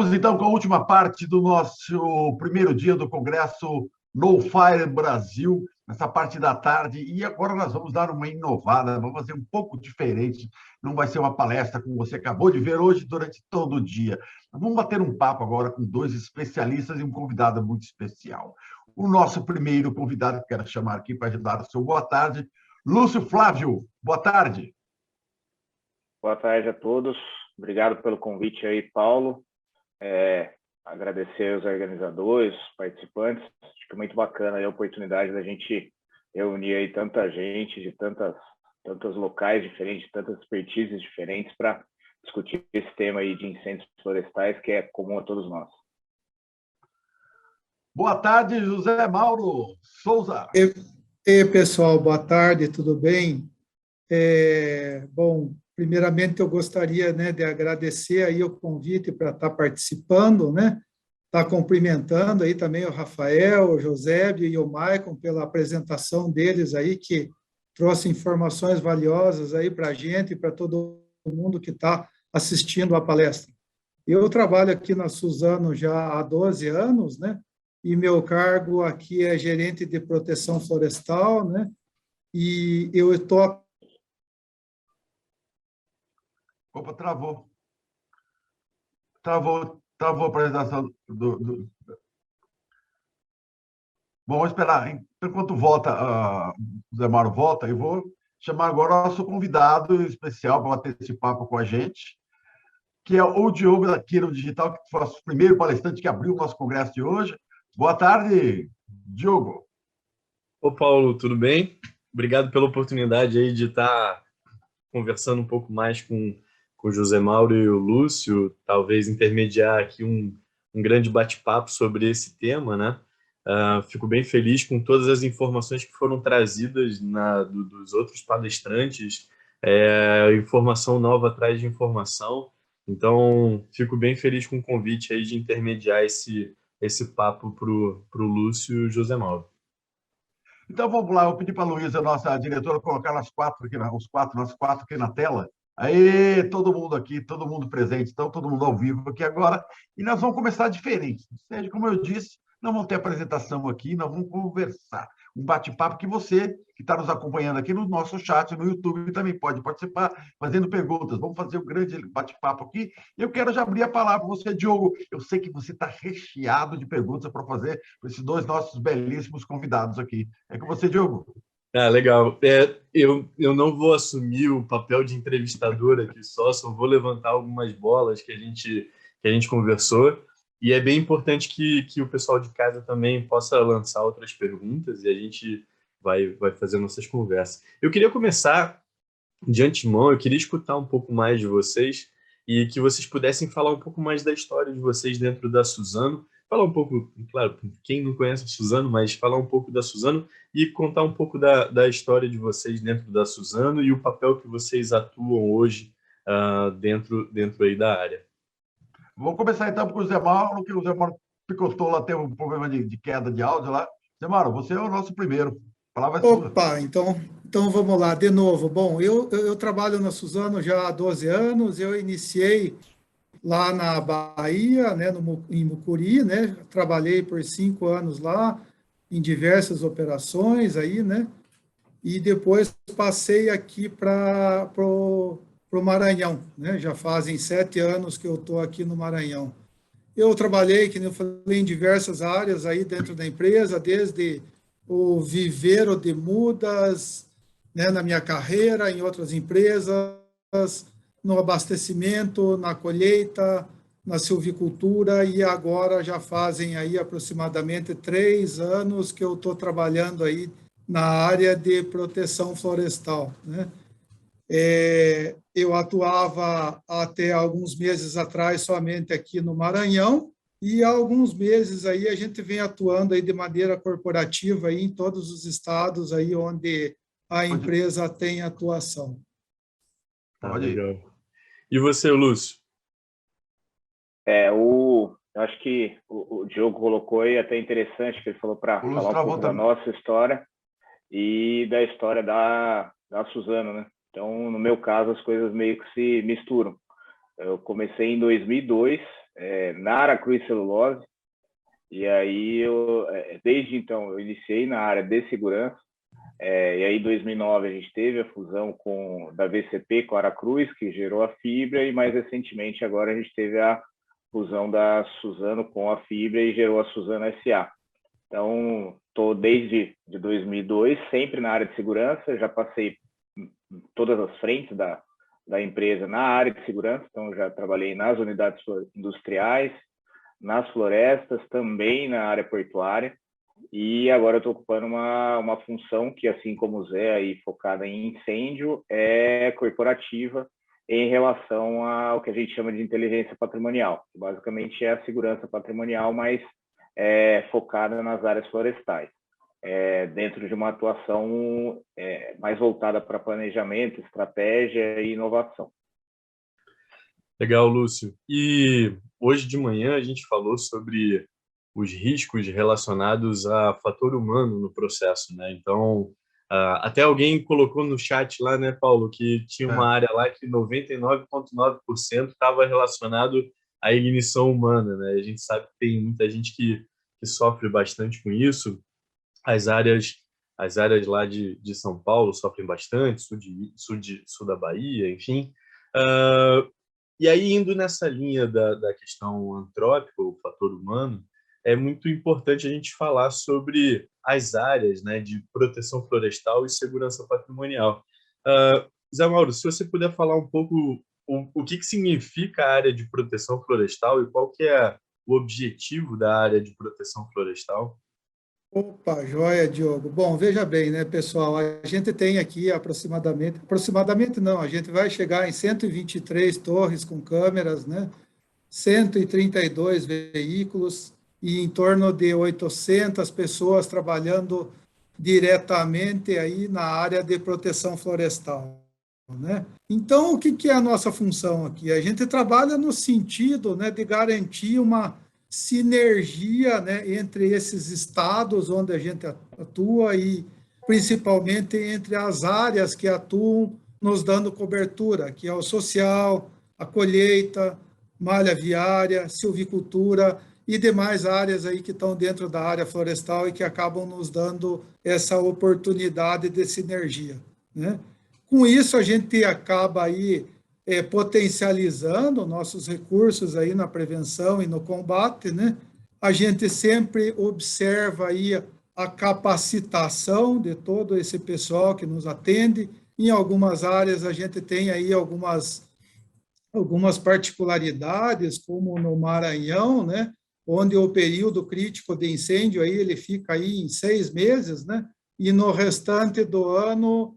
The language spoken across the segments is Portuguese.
Vamos então com a última parte do nosso primeiro dia do Congresso No Fire Brasil, nessa parte da tarde. E agora nós vamos dar uma inovada, vamos fazer um pouco diferente. Não vai ser uma palestra como você acabou de ver hoje durante todo o dia. Vamos bater um papo agora com dois especialistas e um convidado muito especial. O nosso primeiro convidado, que quero chamar aqui para dar o seu boa tarde, Lúcio Flávio. Boa tarde. Boa tarde a todos. Obrigado pelo convite aí, Paulo. Agradecer aos organizadores, participantes. Acho que é muito bacana a oportunidade da gente reunir aí tanta gente de tantos locais diferentes, tantas expertises diferentes para discutir esse tema aí de incêndios florestais que é comum a todos nós. Boa tarde, José Mauro Souza. E pessoal, boa tarde, tudo bem? Bom, primeiramente eu gostaria, de agradecer aí o convite para estar participando, estar cumprimentando aí também o Rafael, o Josébio e o Maicon pela apresentação deles aí, que trouxe informações valiosas aí para a gente e para todo mundo que está assistindo a palestra. Eu trabalho aqui na Suzano já há 12 anos, e meu cargo aqui é gerente de proteção florestal, e eu estou... Opa, travou. Travou a apresentação do... Bom, vamos esperar. Enquanto volta, o Zé Mauro volta, eu vou chamar agora o nosso convidado especial para bater esse papo com a gente, que é o Diogo da Quiro Digital, que foi o primeiro palestrante que abriu o nosso congresso de hoje. Boa tarde, Diogo. Ô, Paulo, tudo bem? Obrigado pela oportunidade aí de estar conversando um pouco mais com o José Mauro e o Lúcio, talvez intermediar aqui um grande bate-papo sobre esse tema, Fico bem feliz com todas as informações que foram trazidas dos outros palestrantes, informação nova atrás de informação. Então, fico bem feliz com o convite aí de intermediar esse papo para o Lúcio e o José Mauro. Então, vamos lá, eu pedi para a Luísa, nossa diretora, colocar nós quatro aqui na tela. Aí, todo mundo aqui, todo mundo presente, então, todo mundo ao vivo aqui agora. E nós vamos começar diferente. Ou seja, como eu disse, não vamos ter apresentação aqui, nós vamos conversar. Um bate-papo que você, que está nos acompanhando aqui no nosso chat, no YouTube, também pode participar, fazendo perguntas. Vamos fazer um grande bate-papo aqui. Eu quero já abrir a palavra para você, Diogo. Eu sei que você está recheado de perguntas para fazer para esses dois nossos belíssimos convidados aqui. É com você, Diogo. Legal. Eu não vou assumir o papel de entrevistador aqui só vou levantar algumas bolas que a gente conversou. E é bem importante que o pessoal de casa também possa lançar outras perguntas e a gente vai fazer nossas conversas. Eu queria começar de antemão, eu queria escutar um pouco mais de vocês e que vocês pudessem falar um pouco mais da história de vocês dentro da Suzano. Falar um pouco, claro, quem não conhece a Suzano, mas falar um pouco da Suzano e contar um pouco da história de vocês dentro da Suzano e o papel que vocês atuam hoje dentro aí da área. Vamos começar então com o Zé Mauro, que o Zé Mauro picotou lá, tem um problema de queda de áudio lá. Zé Mauro, você é o nosso primeiro. A palavra é sua. Opa, então vamos lá, de novo. Bom, eu trabalho na Suzano já há 12 anos, eu iniciei lá na Bahia, em Mucuri, trabalhei por 5 anos lá, em diversas operações aí, e depois passei aqui para o Maranhão, já fazem 7 anos que eu estou aqui no Maranhão. Eu trabalhei, que eu falei, em diversas áreas aí dentro da empresa, desde o viveiro de mudas, na minha carreira, em outras empresas, no abastecimento, na colheita, na silvicultura, e agora já fazem aí aproximadamente 3 anos que eu estou trabalhando aí na área de proteção florestal, Eu atuava até alguns meses atrás somente aqui no Maranhão, e há alguns meses aí a gente vem atuando aí de maneira corporativa aí em todos os estados aí onde a empresa tem atuação. Legal. E você, Lúcio? Eu acho que o Diogo colocou aí até interessante, que ele falou para falar um pouco da nossa história e da história da Suzano, Então, no meu caso, as coisas meio que se misturam. Eu comecei em 2002 na Aracruz Celulose, e aí desde então eu iniciei na área de segurança, e aí em 2009 a gente teve a fusão da VCP com a Aracruz, que gerou a Fibra, e mais recentemente agora a gente teve a fusão da Suzano com a Fibra e gerou a Suzano SA. Então, estou desde 2002 sempre na área de segurança, já passei todas as frentes da empresa na área de segurança, então já trabalhei nas unidades industriais, nas florestas, também na área portuária, e agora eu estou ocupando uma função que, assim como o Zé, aí, focada em incêndio, é corporativa em relação ao que a gente chama de inteligência patrimonial, que basicamente é a segurança patrimonial, mas focada nas áreas florestais, dentro de uma atuação mais voltada para planejamento, estratégia e inovação. Legal, Lúcio. E hoje de manhã a gente falou sobre os riscos relacionados a fator humano no processo, né? Então, até alguém colocou no chat lá, né, Paulo, que tinha uma área lá que 99,9% estava relacionado à ignição humana, né? A gente sabe que tem muita gente que sofre bastante com isso. As áreas lá de São Paulo sofrem bastante, sul da Bahia, enfim. E aí, indo nessa linha da questão antrópica, o fator humano, é muito importante a gente falar sobre as áreas, né, de proteção florestal e segurança patrimonial. Zé Mauro, se você puder falar um pouco o que significa a área de proteção florestal e qual que é o objetivo da área de proteção florestal? Opa, joia, Diogo. Bom, veja bem, né, pessoal, a gente tem aqui aproximadamente não, a gente vai chegar em 123 torres com câmeras, né, 132 veículos e em torno de 800 pessoas trabalhando diretamente aí na área de proteção florestal, né? Então, o que é a nossa função aqui? A gente trabalha no sentido, né, de garantir uma sinergia, né, entre esses estados onde a gente atua e principalmente entre as áreas que atuam nos dando cobertura, que é o social, a colheita, malha viária, silvicultura e demais áreas aí que estão dentro da área florestal e que acabam nos dando essa oportunidade de sinergia, né? Com isso, a gente acaba aí potencializando nossos recursos aí na prevenção e no combate, né? A gente sempre observa aí a capacitação de todo esse pessoal que nos atende. Em algumas áreas a gente tem aí algumas particularidades, como no Maranhão, né? Onde o período crítico de incêndio aí ele fica aí em 6 meses, né? E no restante do ano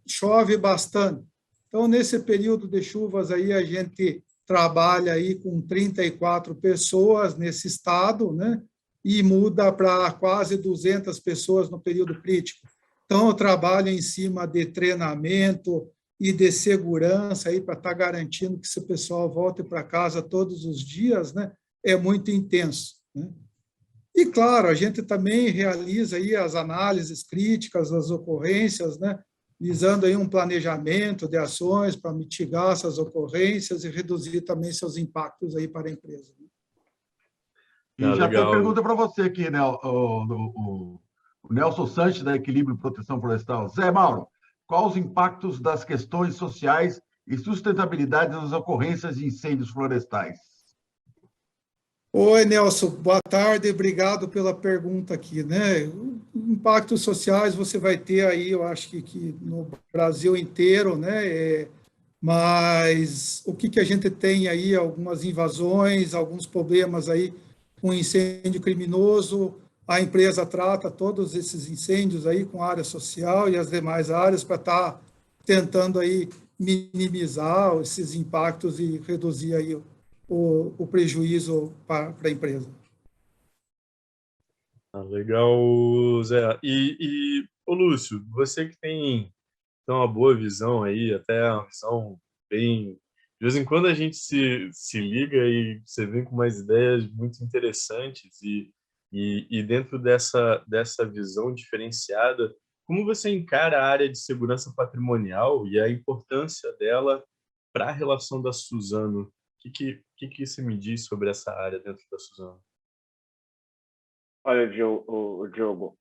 chove bastante. Então, nesse período de chuvas aí, a gente trabalha aí com 34 pessoas nesse estado, né? E muda para quase 200 pessoas no período crítico. Então, eu trabalho em cima de treinamento e de segurança aí para estar garantindo que esse pessoal volte para casa todos os dias, né? É muito intenso, né? E, claro, a gente também realiza aí as análises críticas das ocorrências, né? Visando aí um planejamento de ações para mitigar essas ocorrências e reduzir também seus impactos aí para a empresa. E já tem pergunta para você aqui, né? O Nelson Sanches, da Equilíbrio Proteção Florestal. Zé Mauro, quais os impactos das questões sociais e sustentabilidade das ocorrências de incêndios florestais? Oi, Nelson, boa tarde, obrigado pela pergunta aqui, né? Impactos sociais você vai ter aí, eu acho que no Brasil inteiro, né? Mas o que a gente tem aí, algumas invasões, alguns problemas aí com incêndio criminoso, a empresa trata todos esses incêndios aí com a área social e as demais áreas para estar tentando aí minimizar esses impactos e reduzir aí o prejuízo para a empresa. Legal, Zé. Ô Lúcio, você que tem uma boa visão aí, até uma visão bem... De vez em quando a gente se liga e você vem com umas ideias muito interessantes e dentro dessa visão diferenciada, como você encara a área de segurança patrimonial e a importância dela para a relação da Suzano que você me diz sobre essa área dentro da Suzano? Olha, Diogo,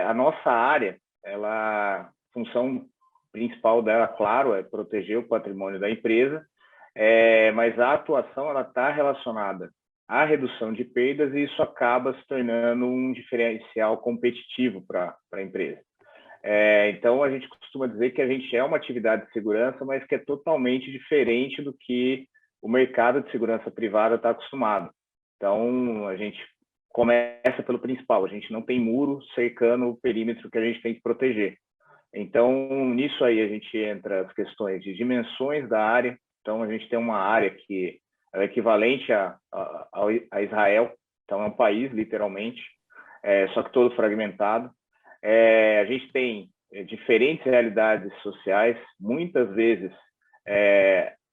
a nossa área, a função principal dela, claro, é proteger o patrimônio da empresa, mas a atuação ela está relacionada à redução de perdas e isso acaba se tornando um diferencial competitivo para a empresa. Então, a gente costuma dizer que a gente é uma atividade de segurança, mas que é totalmente diferente do que o mercado de segurança privada está acostumado. Então, a gente começa pelo principal, a gente não tem muro cercando o perímetro que a gente tem que proteger. Então, nisso aí a gente entra as questões de dimensões da área. Então, a gente tem uma área que é equivalente a Israel, então é um país, literalmente, só que todo fragmentado. A gente tem diferentes realidades sociais, muitas vezes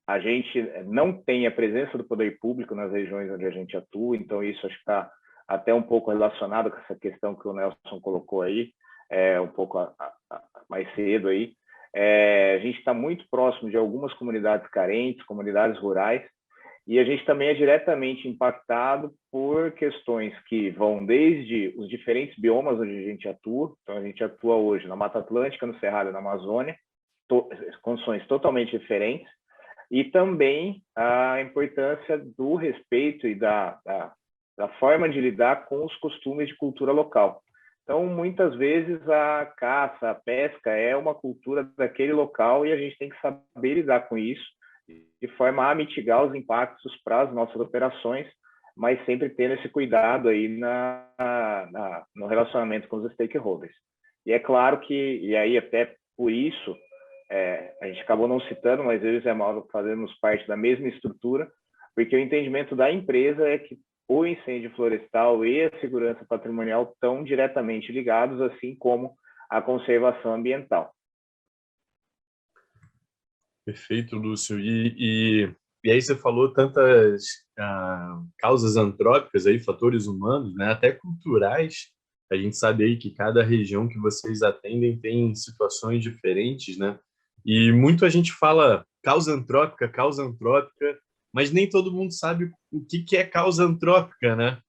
a gente não tem a presença do poder público nas regiões onde a gente atua, então isso acho que está até um pouco relacionado com essa questão que o Nelson colocou aí, um pouco mais cedo aí. A gente está muito próximo de algumas comunidades carentes, comunidades rurais, e a gente também é diretamente impactado por questões que vão desde os diferentes biomas onde a gente atua. Então, a gente atua hoje na Mata Atlântica, no Cerrado e na Amazônia, condições totalmente diferentes, e também a importância do respeito e da forma de lidar com os costumes de cultura local. Então, muitas vezes, a caça, a pesca é uma cultura daquele local e a gente tem que saber lidar com isso, de forma a mitigar os impactos para as nossas operações, mas sempre tendo esse cuidado aí no relacionamento com os stakeholders. E é claro que, e aí até por isso, a gente acabou não citando, mas eu e o Zé Mauro fazemos parte da mesma estrutura, porque o entendimento da empresa é que o incêndio florestal e a segurança patrimonial estão diretamente ligados, assim como a conservação ambiental. Perfeito, Lúcio. E aí você falou tantas causas antrópicas, aí, fatores humanos, né, até culturais. A gente sabe aí que cada região que vocês atendem tem situações diferentes, né? E muito a gente fala causa antrópica, mas nem todo mundo sabe o que é causa antrópica, né?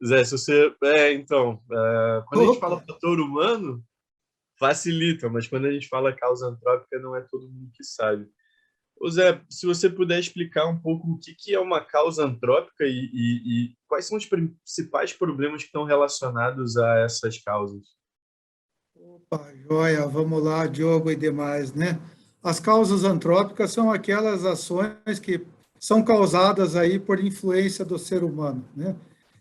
Zé, se você... quando a gente fala fator humano, facilita, mas quando a gente fala causa antrópica, não é todo mundo que sabe. Ô Zé, se você puder explicar um pouco o que é uma causa antrópica e quais são os principais problemas que estão relacionados a essas causas. Opa, joia, vamos lá, Diogo e demais, né? As causas antrópicas são aquelas ações que são causadas aí por influência do ser humano, né?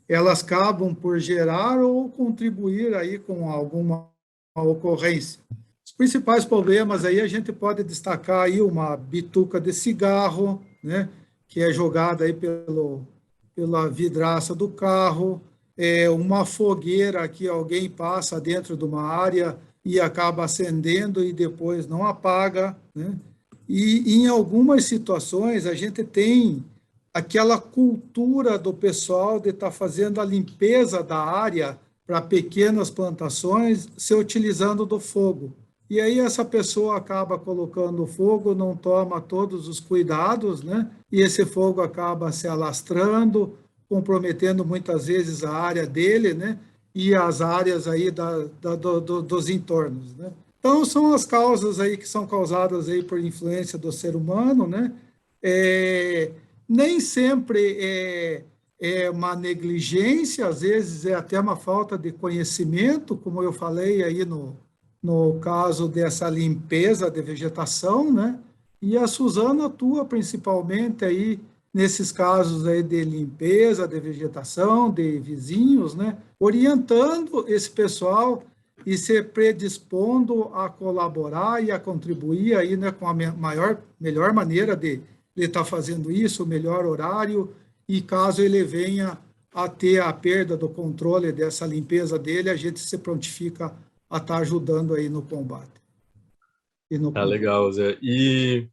Elas acabam por gerar ou contribuir aí com alguma ocorrência. Os principais problemas aí a gente pode destacar aí uma bituca de cigarro, né, que é jogada aí pela vidraça do carro, uma fogueira que alguém passa dentro de uma área e acaba acendendo e depois não apaga, né? E em algumas situações a gente tem aquela cultura do pessoal de estar fazendo a limpeza da área para pequenas plantações, se utilizando do fogo. E aí essa pessoa acaba colocando fogo, não toma todos os cuidados, né? E esse fogo acaba se alastrando, comprometendo muitas vezes a área dele, né? E as áreas aí dos entornos, né? Então, são as causas aí que são causadas aí por influência do ser humano, né? Nem sempre é uma negligência, às vezes é até uma falta de conhecimento, como eu falei aí no caso dessa limpeza de vegetação, né? E a Suzano atua principalmente aí nesses casos aí de limpeza de vegetação, de vizinhos, né? Orientando esse pessoal e se predispondo a colaborar e a contribuir aí, né, com a melhor maneira de estar fazendo isso, o melhor horário, e caso ele venha a ter a perda do controle dessa limpeza dele, a gente se prontifica a estar ajudando aí no combate. Legal, Zé. E,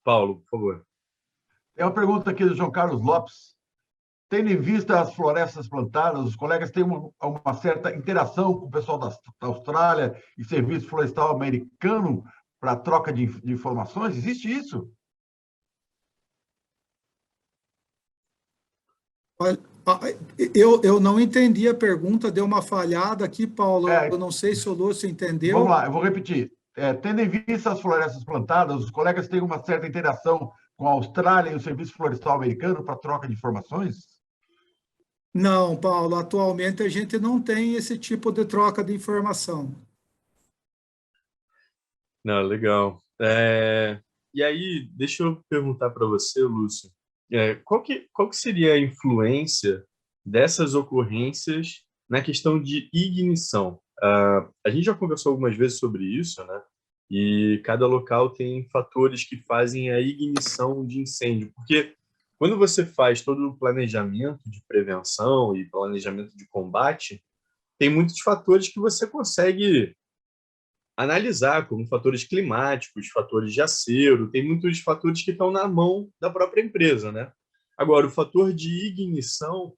Paulo, por favor. Tem uma pergunta aqui do João Carlos Lopes. Tendo em vista as florestas plantadas, os colegas têm uma certa interação com o pessoal da Austrália e Serviço Florestal Americano para troca de informações? Existe isso? Olha, eu não entendi a pergunta, deu uma falhada aqui, Paulo. Eu não sei se o Lúcio entendeu. Vamos lá, eu vou repetir. Tendo em vista as florestas plantadas, os colegas têm uma certa interação com a Austrália e o Serviço Florestal Americano para troca de informações? Não, Paulo, atualmente a gente não tem esse tipo de troca de informação. Não, legal. E aí, deixa eu perguntar para você, Lúcio, qual que seria a influência dessas ocorrências na questão de ignição? A gente já conversou algumas vezes sobre isso, né? E cada local tem fatores que fazem a ignição de incêndio, porque quando você faz todo o planejamento de prevenção e planejamento de combate, tem muitos fatores que você consegue analisar, como fatores climáticos, fatores de acero, tem muitos fatores que estão na mão da própria empresa, né? Agora, o fator de ignição,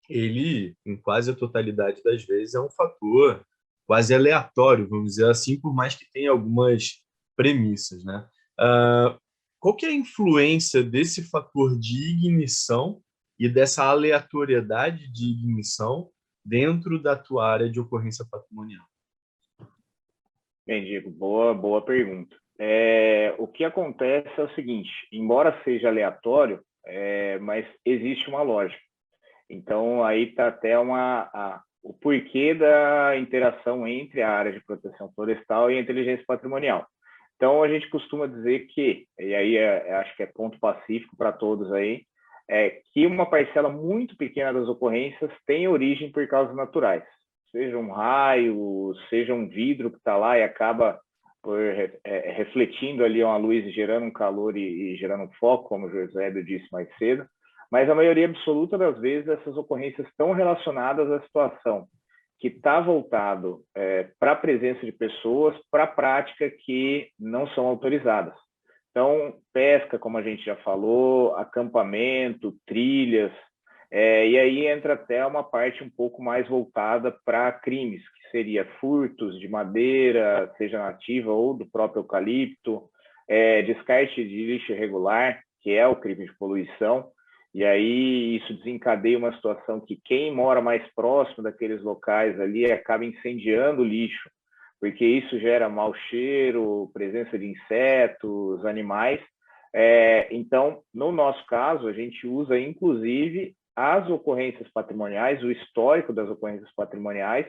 ele, em quase a totalidade das vezes, é um fator quase aleatório, vamos dizer assim, por mais que tenha algumas premissas, né? Qual que é a influência desse fator de ignição e dessa aleatoriedade de ignição dentro da tua área de ocorrência patrimonial? Bem, Diego, boa pergunta. O que acontece é o seguinte, embora seja aleatório, mas existe uma lógica. Então, aí está até o porquê da interação entre a área de proteção florestal e a inteligência patrimonial. Então, a gente costuma dizer que, e aí acho que é ponto pacífico para todos aí, que uma parcela muito pequena das ocorrências tem origem por causas naturais. Seja um raio, seja um vidro que está lá e acaba refletindo ali uma luz e gerando um calor e gerando um foco, como o José disse mais cedo. Mas a maioria absoluta das vezes essas ocorrências estão relacionadas à situação que está voltado para a presença de pessoas, para a prática que não são autorizadas. Então, pesca, como a gente já falou, acampamento, trilhas, e aí entra até uma parte um pouco mais voltada para crimes, que seria furtos de madeira, seja nativa ou do próprio eucalipto, descarte de lixo irregular, que é o crime de poluição, e aí isso desencadeia uma situação que quem mora mais próximo daqueles locais ali acaba incendiando o lixo, porque isso gera mau cheiro, presença de insetos, animais. Então, no nosso caso, a gente usa, inclusive, as ocorrências patrimoniais, o histórico das ocorrências patrimoniais,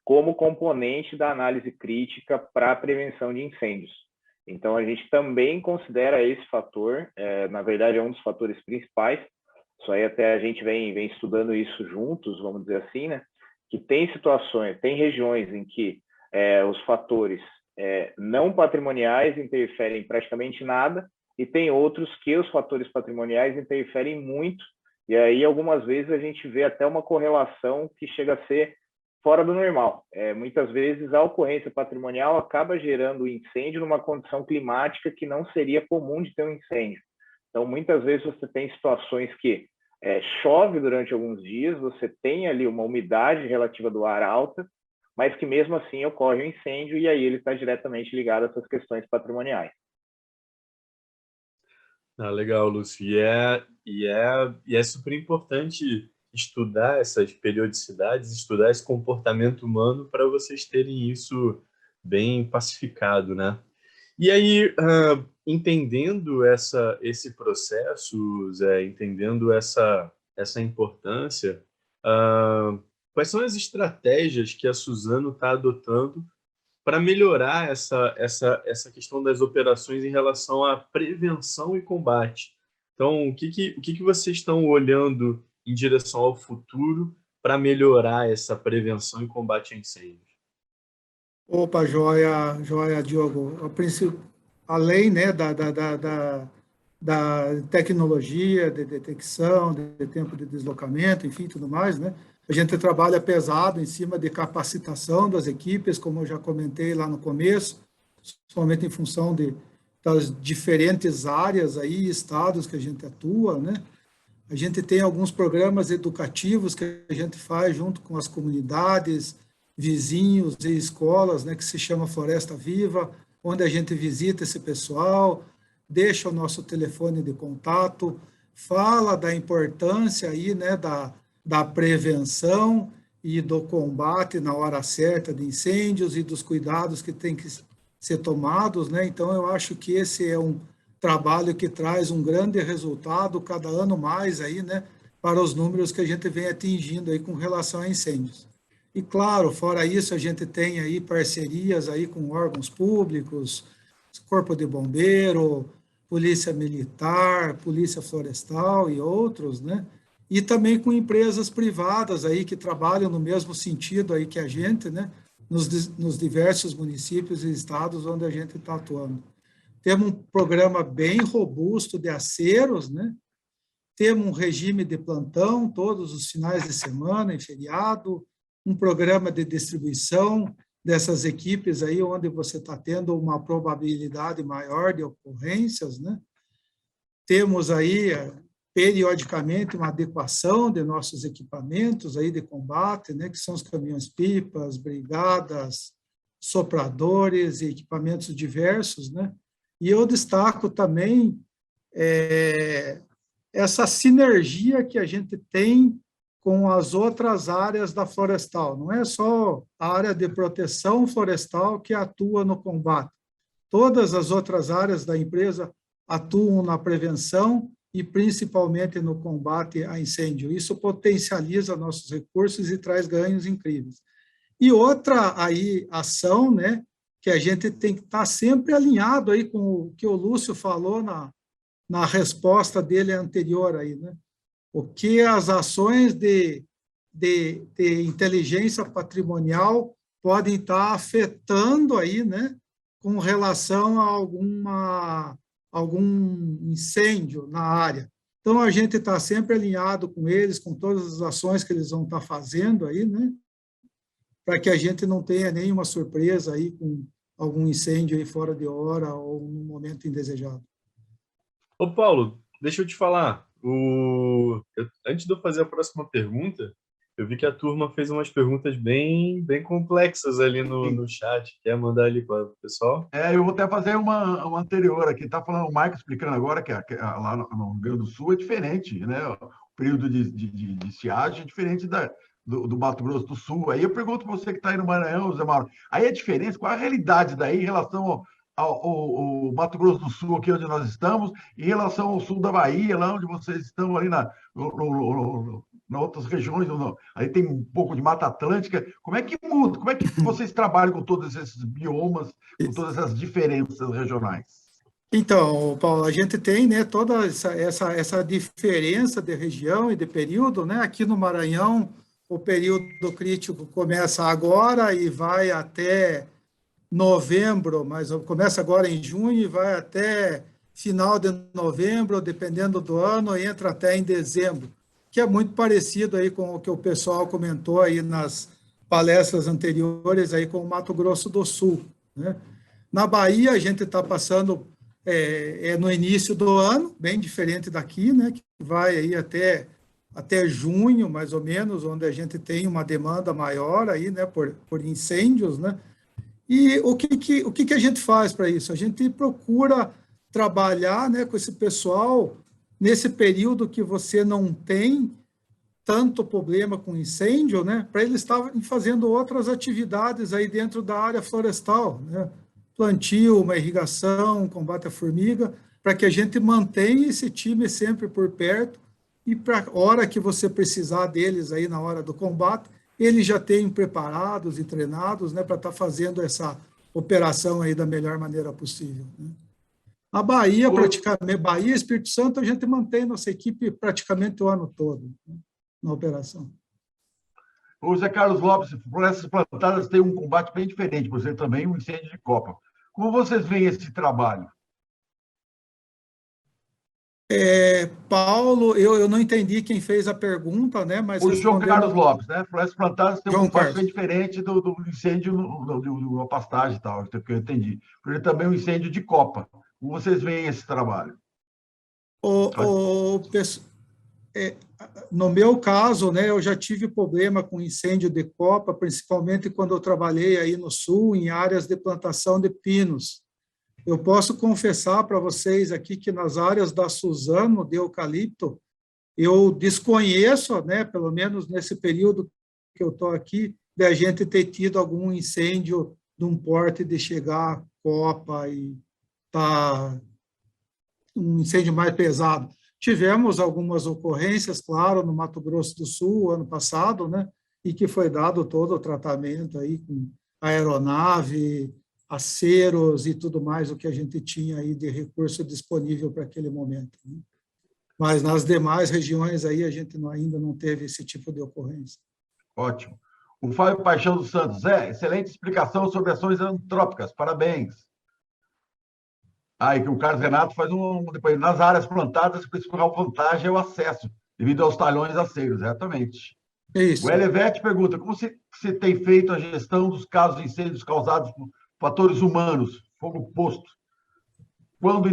como componente da análise crítica para a prevenção de incêndios. Então, a gente também considera esse fator, na verdade, é um dos fatores principais. Isso aí até a gente vem estudando isso juntos, vamos dizer assim, né? Que tem situações, tem regiões em que os fatores não patrimoniais interferem em praticamente nada, e tem outros que os fatores patrimoniais interferem muito, e aí algumas vezes a gente vê até uma correlação que chega a ser fora do normal. Muitas vezes a ocorrência patrimonial acaba gerando incêndio numa condição climática que não seria comum de ter um incêndio. Então, muitas vezes você tem situações que chove durante alguns dias, você tem ali uma umidade relativa do ar alta, mas que mesmo assim ocorre um incêndio, e aí ele está diretamente ligado a essas questões patrimoniais. Legal, Lúcio. E é super importante estudar essas periodicidades, estudar esse comportamento humano para vocês terem isso bem pacificado, né? E aí, entendendo esse processo, Zé, entendendo essa importância, quais são as estratégias que a Suzano está adotando para melhorar essa questão das operações em relação à prevenção e combate? Então, o que vocês estão olhando em direção ao futuro para melhorar essa prevenção e combate a incêndios? Opa, joia, Diogo. Além, né, da tecnologia, de detecção, de tempo de deslocamento, enfim, tudo mais, né? A gente trabalha pesado em cima de capacitação das equipes, como eu já comentei lá no começo, principalmente em função das diferentes áreas aí, estados que a gente atua, né? A gente tem alguns programas educativos que a gente faz junto com as comunidades, vizinhos e escolas, né, que se chama Floresta Viva, onde a gente visita esse pessoal, deixa o nosso telefone de contato, fala da importância aí, né, da prevenção e do combate na hora certa de incêndios e dos cuidados que tem que ser tomados, né? Então, eu acho que esse é um trabalho que traz um grande resultado cada ano mais aí, né, para os números que a gente vem atingindo aí com relação a incêndios. E claro, fora isso, a gente tem aí parcerias aí com órgãos públicos, Corpo de Bombeiro, Polícia Militar, Polícia Florestal e outros, né? E também com empresas privadas aí que trabalham no mesmo sentido aí que a gente, né? Nos diversos municípios e estados onde a gente está atuando. Temos um programa bem robusto de aceros, né? Temos um regime de plantão todos os finais de semana e feriado, um programa de distribuição dessas equipes aí, onde você está tendo uma probabilidade maior de ocorrências, né? Temos aí, periodicamente, uma adequação de nossos equipamentos aí de combate, né? Que são os caminhões-pipas, brigadas, sopradores e equipamentos diversos, né? E eu destaco também essa sinergia que a gente tem com as outras áreas da florestal. Não é só a área de proteção florestal que atua no combate. Todas as outras áreas da empresa atuam na prevenção e principalmente no combate a incêndio. Isso potencializa nossos recursos e traz ganhos incríveis. E outra aí ação, né, que a gente tem que estar sempre alinhado aí com o que o Lúcio falou na resposta dele anterior aí, né? O que as ações de inteligência patrimonial podem estar afetando aí, né, com relação a algum incêndio na área. Então, a gente está sempre alinhado com eles, com todas as ações que eles vão estar fazendo aí, né, para que a gente não tenha nenhuma surpresa aí com algum incêndio aí fora de hora ou num momento indesejado. Ô, Paulo, deixa eu te falar. Antes de eu fazer a próxima pergunta, eu vi que a turma fez umas perguntas bem complexas ali no chat. Quer mandar ali para o pessoal? Eu vou até fazer uma anterior aqui. Está falando o Mike explicando agora que lá no Rio Grande do Sul é diferente, né? O período de estiagem é diferente do Mato Grosso do Sul. Aí eu pergunto para você que está aí no Maranhão, Zé Mauro, aí a diferença, qual é a realidade daí em relação ao Mato Grosso do Sul, aqui onde nós estamos, em relação ao sul da Bahia, lá onde vocês estão, ali nas outras regiões, aí tem um pouco de Mata Atlântica. Como é que muda? Como é que vocês trabalham com todos esses biomas, com todas essas diferenças regionais? Então, Paulo, a gente tem, né, toda essa diferença de região e de período, né? Aqui no Maranhão, o período crítico começa agora e vai até novembro, mas começa agora em junho e vai até final de novembro, dependendo do ano, entra até em dezembro, que é muito parecido aí com o que o pessoal comentou aí nas palestras anteriores aí com o Mato Grosso do Sul, né? Na Bahia, a gente está passando no início do ano, bem diferente daqui, né? Que vai aí até junho, mais ou menos, onde a gente tem uma demanda maior aí, né? Por incêndios, né? E o que a gente faz para isso? A gente procura trabalhar, né, com esse pessoal nesse período que você não tem tanto problema com incêndio, né, para eles estarem fazendo outras atividades aí dentro da área florestal, né, plantio, uma irrigação, combate à formiga, para que a gente mantenha esse time sempre por perto e para a hora que você precisar deles aí na hora do combate, eles já têm preparados e treinados, né, para estar fazendo essa operação aí da melhor maneira possível, né? A Bahia, praticamente, Bahia e Espírito Santo, a gente mantém nossa equipe praticamente o ano todo, né, na operação. O Zé Carlos Lopes, florestas plantadas têm um combate bem diferente, por ser também um incêndio de copa. Como vocês veem esse trabalho? Paulo, eu não entendi quem fez a pergunta, né? Mas o João Carlos Lopes, né? Florestas plantadas tem um combate bem diferente do incêndio na pastagem e tal, que eu entendi. Porque também é um incêndio de copa. Como vocês veem esse trabalho? No meu caso, né, eu já tive problema com incêndio de copa, principalmente quando eu trabalhei aí no sul, em áreas de plantação de pinos. Eu posso confessar para vocês aqui que nas áreas da Suzano, de eucalipto, eu desconheço, né, pelo menos nesse período que eu estou aqui, de a gente ter tido algum incêndio de um porte de chegar a copa e tá um incêndio mais pesado. Tivemos algumas ocorrências, claro, no Mato Grosso do Sul, ano passado, né, e que foi dado todo o tratamento aí com aeronave, aceros e tudo mais, o que a gente tinha aí de recurso disponível para aquele momento, né? Mas nas demais regiões aí a gente ainda não teve esse tipo de ocorrência. Ótimo. O Fábio Paixão dos Santos. Excelente explicação sobre ações antrópicas. Parabéns. E que o Carlos Renato faz depois, nas áreas plantadas, a principal vantagem é o acesso, devido aos talhões aceiros, exatamente. Isso. O Elevete pergunta, como se tem feito a gestão dos casos de incêndios causados por fatores humanos, fogo posto, quando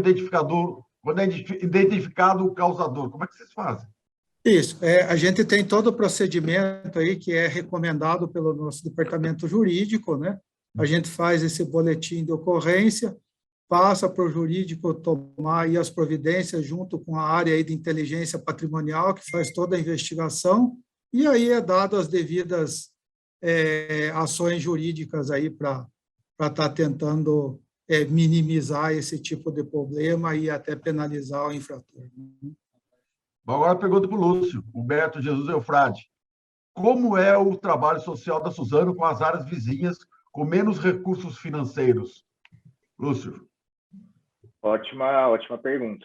é identificado o causador, como é que vocês fazem? Isso, a gente tem todo o procedimento aí que é recomendado pelo nosso departamento jurídico, né? A gente faz esse boletim de ocorrência, passa para o jurídico tomar aí as providências junto com a área aí de inteligência patrimonial, que faz toda a investigação, e aí é dado as devidas ações jurídicas aí para estar tentando minimizar esse tipo de problema e até penalizar o infrator. Agora a pergunta para o Lúcio, Humberto Jesus Eufrade. Como é o trabalho social da Suzano com as áreas vizinhas com menos recursos financeiros? Lúcio. Ótima pergunta.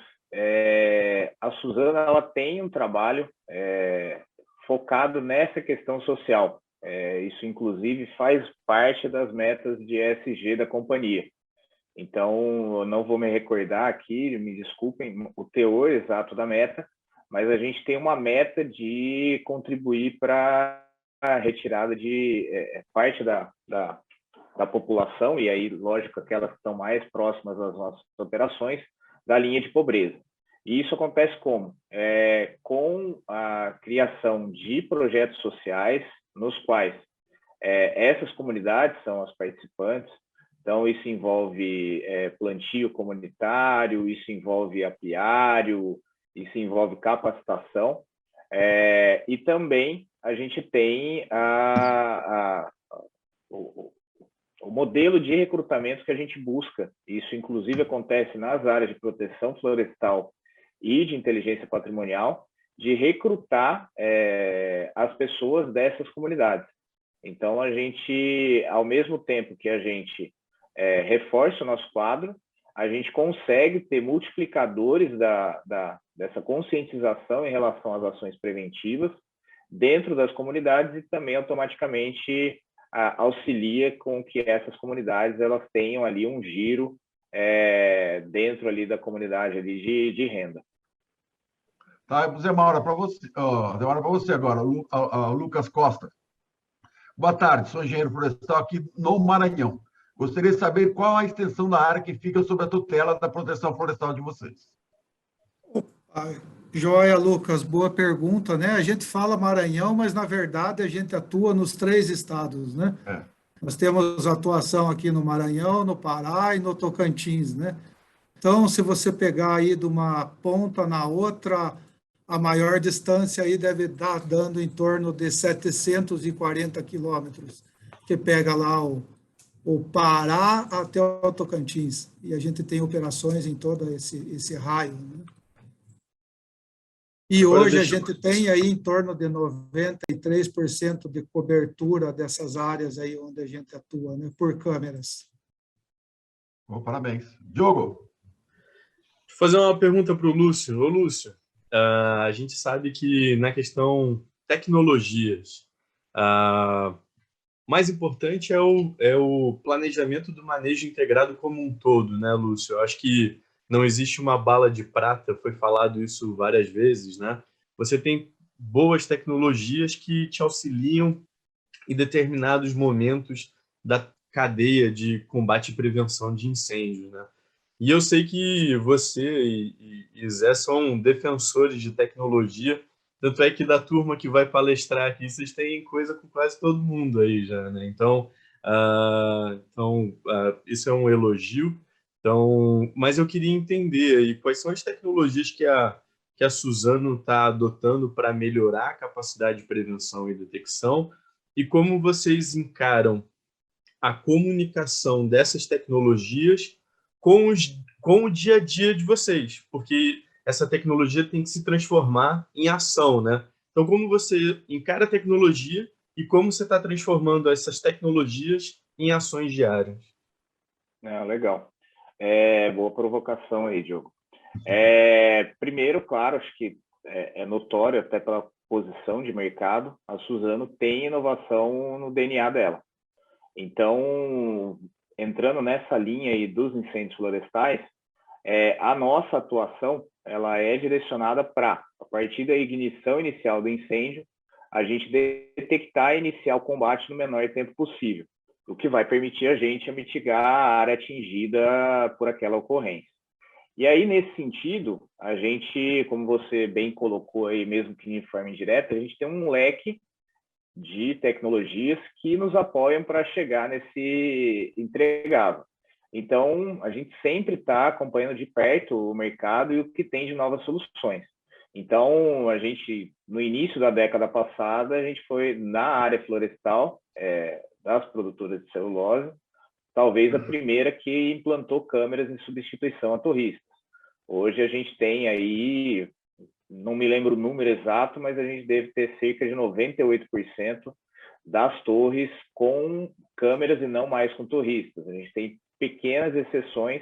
A Suzano ela tem um trabalho focado nessa questão social. Isso, inclusive, faz parte das metas de ESG da companhia. Então, eu não vou me recordar aqui, me desculpem, o teor exato da meta, mas a gente tem uma meta de contribuir para a retirada de parte da população, e aí, lógico, aquelas que estão mais próximas das nossas operações, da linha de pobreza. E isso acontece como? Com a criação de projetos sociais, nos quais essas comunidades são as participantes. Então, isso envolve plantio comunitário, isso envolve apiário, isso envolve capacitação, e também a gente tem o modelo de recrutamento que a gente busca. Isso, inclusive, acontece nas áreas de proteção florestal e de inteligência patrimonial, de recrutar as pessoas dessas comunidades. Então, a gente, ao mesmo tempo que a gente reforça o nosso quadro, a gente consegue ter multiplicadores dessa conscientização em relação às ações preventivas dentro das comunidades e também automaticamente auxilia com que essas comunidades elas tenham ali um giro dentro ali da comunidade ali de renda. Tá, Zé Maura, para você agora, o Lucas Costa. Boa tarde, sou engenheiro florestal aqui no Maranhão. Gostaria de saber qual a extensão da área que fica sob a tutela da proteção florestal de vocês. Joia, Lucas, boa pergunta, né? A gente fala Maranhão, mas na verdade a gente atua nos 3 estados, né? Nós temos atuação aqui no Maranhão, no Pará e no Tocantins, né? Então, se você pegar aí de uma ponta na outra, a maior distância aí deve estar dando em torno de 740 quilômetros, que pega lá o Pará até o Tocantins, e a gente tem operações em todo esse raio, né? E agora hoje a gente tem aí em torno de 93% de cobertura dessas áreas aí onde a gente atua, né, por câmeras. Bom, parabéns. Diogo. Vou fazer uma pergunta para o Lúcio. Ô, Lúcio, a gente sabe que na questão tecnologias, mais importante é o planejamento do manejo integrado como um todo, né, Lúcio? Eu acho que não existe uma bala de prata, foi falado isso várias vezes, né? Você tem boas tecnologias que te auxiliam em determinados momentos da cadeia de combate e prevenção de incêndios, né? E eu sei que você e Zé são defensores de tecnologia, tanto é que da turma que vai palestrar aqui, vocês têm coisa com quase todo mundo aí já, né? Então, isso é um elogio. Então, mas eu queria entender aí quais são as tecnologias que a Suzano está adotando para melhorar a capacidade de prevenção e detecção e como vocês encaram a comunicação dessas tecnologias com o dia a dia de vocês, porque essa tecnologia tem que se transformar em ação, né? Então, como você encara a tecnologia e como você está transformando essas tecnologias em ações diárias? Legal. Boa provocação aí, Diogo. Primeiro, claro, acho que é notório, até pela posição de mercado, a Suzano tem inovação no DNA dela. Então, entrando nessa linha aí dos incêndios florestais, a nossa atuação ela é direcionada para, a partir da ignição inicial do incêndio, a gente detectar e iniciar o combate no menor tempo possível, o que vai permitir a gente mitigar a área atingida por aquela ocorrência. E aí, nesse sentido, a gente, como você bem colocou aí, mesmo que em forma indireta, a gente tem um leque de tecnologias que nos apoiam para chegar nesse entregável. Então, a gente sempre está acompanhando de perto o mercado e o que tem de novas soluções. Então, a gente, no início da década passada, a gente foi na área florestal, das produtoras de celulose, talvez a primeira que implantou câmeras em substituição a torristas. Hoje a gente tem aí, não me lembro o número exato, mas a gente deve ter cerca de 98% das torres com câmeras e não mais com torristas. A gente tem pequenas exceções,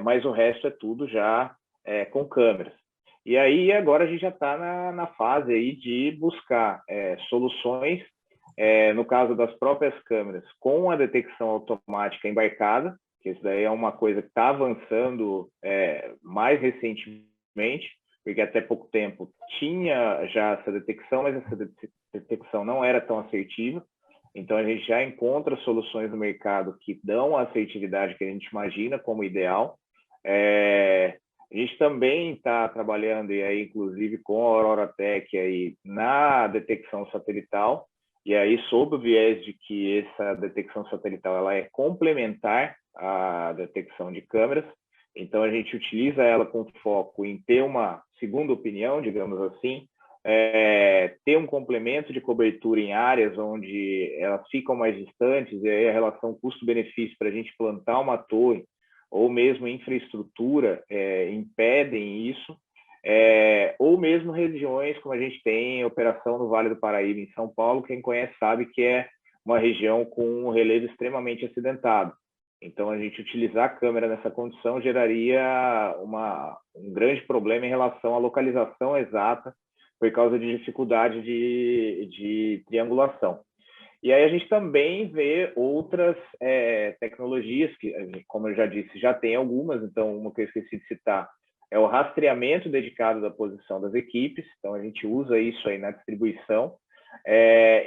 mas o resto é tudo já com câmeras. E aí agora a gente já está na fase aí de buscar soluções, no caso das próprias câmeras, com a detecção automática embarcada, que isso daí é uma coisa que está avançando mais recentemente, porque até pouco tempo tinha já essa detecção, mas essa detecção não era tão assertiva. Então, a gente já encontra soluções no mercado que dão a assertividade que a gente imagina como ideal. A gente também está trabalhando, e aí, inclusive, com a Aurora Tech aí, na detecção satelital, e aí sob o viés de que essa detecção satelital ela é complementar à detecção de câmeras. Então, a gente utiliza ela com foco em ter uma segunda opinião, digamos assim, ter um complemento de cobertura em áreas onde elas ficam mais distantes, e aí a relação custo-benefício para a gente plantar uma torre, ou mesmo infraestrutura, impedem isso, ou mesmo regiões como a gente tem operação no Vale do Paraíba, em São Paulo, quem conhece sabe que é uma região com um relevo extremamente acidentado. Então, a gente utilizar a câmera nessa condição geraria um grande problema em relação à localização exata, por causa de dificuldade de triangulação. E aí a gente também vê outras tecnologias, que, como eu já disse, já tem algumas, então uma que eu esqueci de citar é o rastreamento dedicado da posição das equipes, então a gente usa isso aí na distribuição,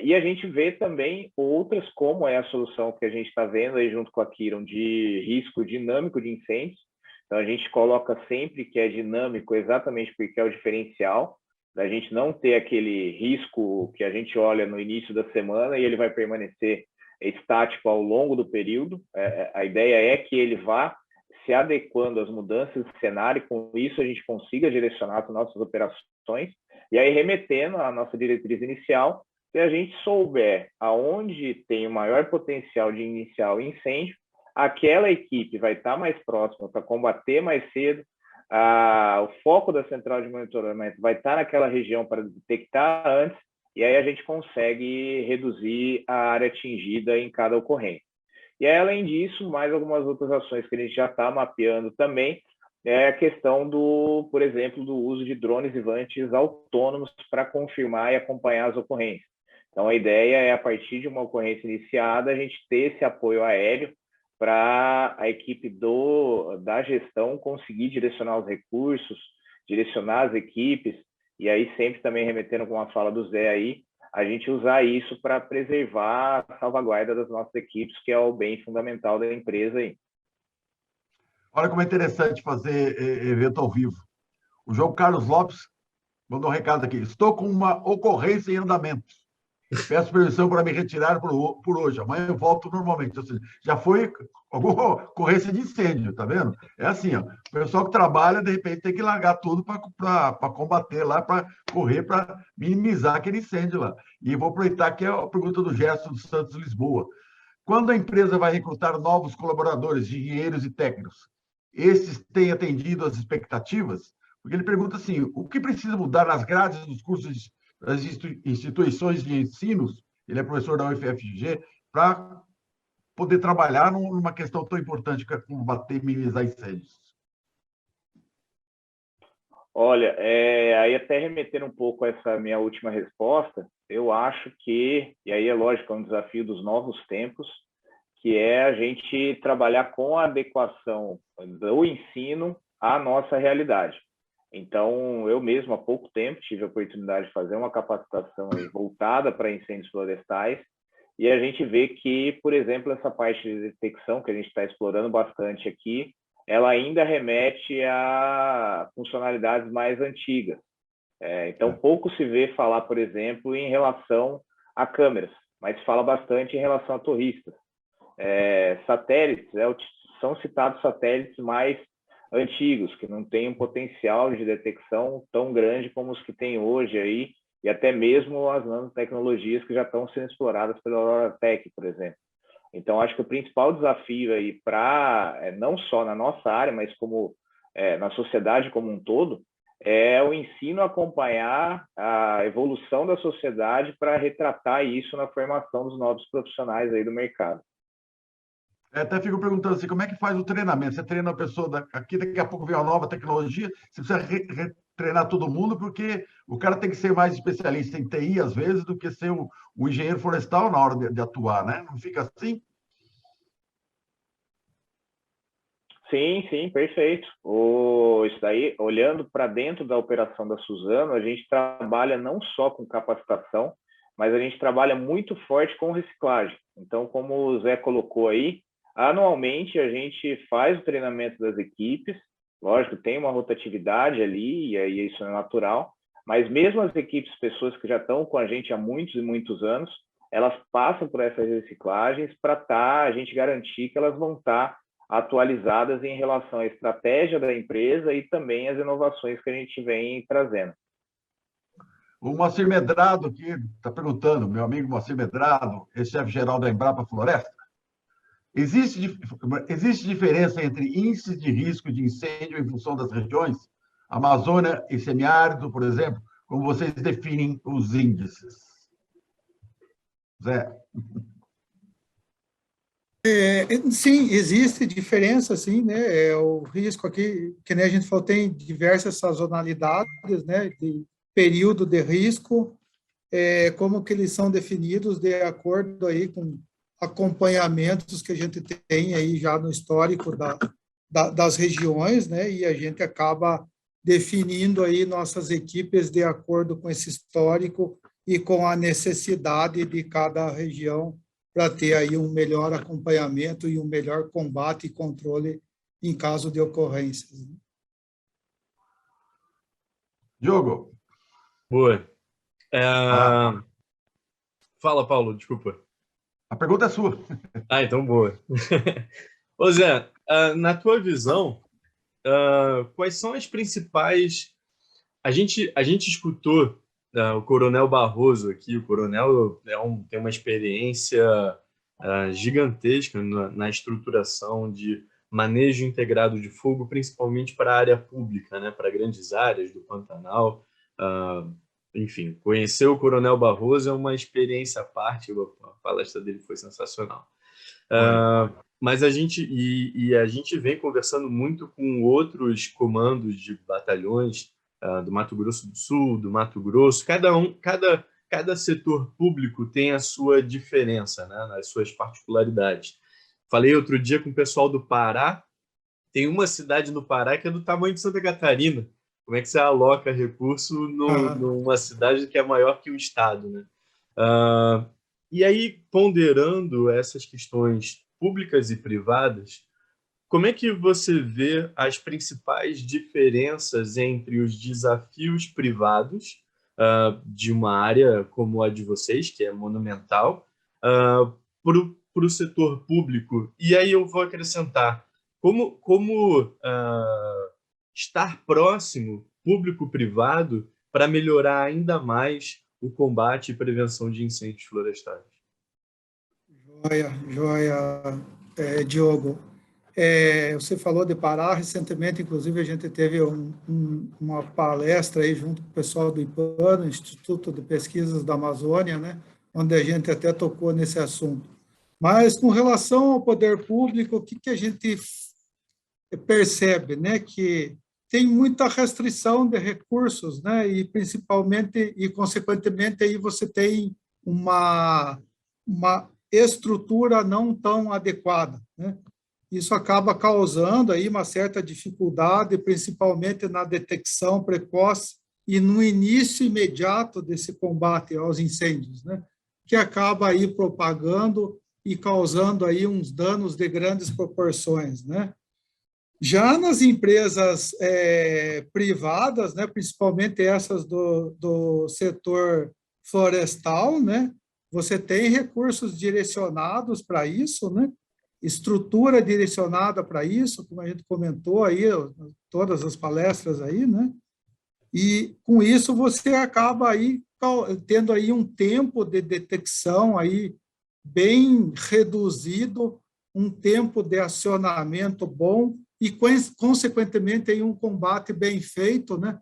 e a gente vê também outras, como é a solução que a gente está vendo aí junto com a Kiron, de risco dinâmico de incêndios. Então a gente coloca sempre que é dinâmico exatamente porque é o diferencial, da gente não ter aquele risco que a gente olha no início da semana e ele vai permanecer estático ao longo do período. A ideia é que ele vá se adequando às mudanças de cenário, e com isso a gente consiga direcionar as nossas operações, e aí remetendo à nossa diretriz inicial, se a gente souber aonde tem o maior potencial de iniciar o incêndio, aquela equipe vai estar mais próxima para combater mais cedo, o foco da central de monitoramento vai estar naquela região para detectar antes, e aí a gente consegue reduzir a área atingida em cada ocorrência. E aí, além disso, mais algumas outras ações que a gente já está mapeando também, é a questão por exemplo, do uso de drones e vantes autônomos para confirmar e acompanhar as ocorrências. Então, a ideia é, a partir de uma ocorrência iniciada, a gente ter esse apoio aéreo para a equipe da gestão conseguir direcionar os recursos, direcionar as equipes, e aí sempre também remetendo com a fala do Zé aí, a gente usar isso para preservar a salvaguarda das nossas equipes, que é o bem fundamental da empresa aí. Olha como é interessante fazer evento ao vivo. O João Carlos Lopes mandou um recado aqui. Estou com uma ocorrência em andamento. Peço permissão para me retirar por hoje. Amanhã eu volto normalmente. Ou seja, já foi alguma ocorrência de incêndio, tá vendo? É assim, ó, o pessoal que trabalha, de repente, tem que largar tudo para combater lá, para correr, para minimizar aquele incêndio lá. E vou aproveitar aqui a pergunta do Gerson dos Santos Lisboa. Quando a empresa vai recrutar novos colaboradores, engenheiros e técnicos, esses têm atendido às expectativas? Porque ele pergunta assim, o que precisa mudar nas grades dos cursos das instituições de ensino, ele é professor da UFFG, para poder trabalhar numa questão tão importante que é combater e minimizar incêndios? Olha, aí até remeter um pouco a essa minha última resposta, eu acho que, e aí é lógico, é um desafio dos novos tempos, que é a gente trabalhar com a adequação do ensino à nossa realidade. Então, eu mesmo, há pouco tempo, tive a oportunidade de fazer uma capacitação voltada para incêndios florestais, e a gente vê que, por exemplo, essa parte de detecção que a gente está explorando bastante aqui, ela ainda remete a funcionalidades mais antigas. Então, pouco se vê falar, por exemplo, em relação a câmeras, mas se fala bastante em relação a torristas. Satélites, são citados satélites mais antigos, que não têm um potencial de detecção tão grande como os que tem hoje aí, e até mesmo as nanotecnologias que já estão sendo exploradas pela Auroratec, por exemplo. Então, acho que o principal desafio aí não só na nossa área, mas como na sociedade como um todo, é o ensino acompanhar a evolução da sociedade para retratar isso na formação dos novos profissionais aí do mercado. Até fico perguntando assim, como é que faz o treinamento? Você treina a pessoa aqui, daqui a pouco vem uma nova tecnologia, você precisa treinar todo mundo, porque o cara tem que ser mais especialista em TI, às vezes, do que ser o engenheiro florestal na hora de atuar, né? Não fica assim? Sim, sim, perfeito. Isso daí, olhando para dentro da operação da Suzano, a gente trabalha não só com capacitação, mas a gente trabalha muito forte com reciclagem. Então, como o Zé colocou aí, anualmente a gente faz o treinamento das equipes, lógico, tem uma rotatividade ali, e aí isso é natural, mas mesmo as equipes, pessoas que já estão com a gente há muitos e muitos anos, elas passam por essas reciclagens para a gente garantir que elas vão estar atualizadas em relação à estratégia da empresa e também as inovações que a gente vem trazendo. O Moacir Medrado aqui está perguntando, meu amigo Moacir Medrado, chefe-geral da Embrapa Floresta, existe diferença entre índice de risco de incêndio em função das regiões? Amazônia e semiárido, por exemplo, como vocês definem os índices? Zé? Sim, existe diferença, sim, né? O risco aqui, que nem a gente falou, tem diversas sazonalidades, né? De período de risco, como que eles são definidos de acordo aí com acompanhamentos que a gente tem aí já no histórico das regiões, né? E a gente acaba definindo aí nossas equipes de acordo com esse histórico e com a necessidade de cada região para ter aí um melhor acompanhamento e um melhor combate e controle em caso de ocorrências. Diogo? Boa. Fala, Paulo, desculpa. A pergunta é sua. Então boa. Ô Zé, na tua visão, quais são as principais... A gente escutou o Coronel Barroso aqui, o Coronel tem uma experiência gigantesca na estruturação de manejo integrado de fogo, principalmente para a área pública, né, para grandes áreas do Pantanal. Enfim, conhecer o Coronel Barroso é uma experiência à parte, a palestra dele foi sensacional. Mas a gente vem conversando muito com outros comandos de batalhões do Mato Grosso do Sul, do Mato Grosso. Cada setor público tem a sua diferença, né, as suas particularidades. Falei outro dia com o pessoal do Pará, tem uma cidade no Pará que é do tamanho de Santa Catarina. Como é que você aloca recurso numa cidade que é maior que o estado, né? E aí, ponderando essas questões públicas e privadas, como é que você vê as principais diferenças entre os desafios privados de uma área como a de vocês, que é monumental, para o setor público. E aí eu vou acrescentar, como estar próximo, público-privado, para melhorar ainda mais o combate e prevenção de incêndios florestais. Joia, Diogo. Você falou de Pará, recentemente, inclusive, a gente teve uma palestra aí junto com o pessoal do IPANA, Instituto de Pesquisas da Amazônia, né, onde a gente até tocou nesse assunto. Mas, com relação ao poder público, o que a gente percebe, né, que tem muita restrição de recursos, né, e principalmente, e consequentemente, aí você tem uma estrutura não tão adequada, né? Isso acaba causando aí uma certa dificuldade, principalmente na detecção precoce e no início imediato desse combate aos incêndios, né? Que acaba aí propagando e causando aí uns danos de grandes proporções, né? Já nas empresas privadas, né, principalmente essas do setor florestal, né, você tem recursos direcionados para isso, né, estrutura direcionada para isso, como a gente comentou aí, todas as palestras aí, né, e com isso você acaba aí tendo aí um tempo de detecção aí bem reduzido, um tempo de acionamento bom e, consequentemente, aí um combate bem feito, né?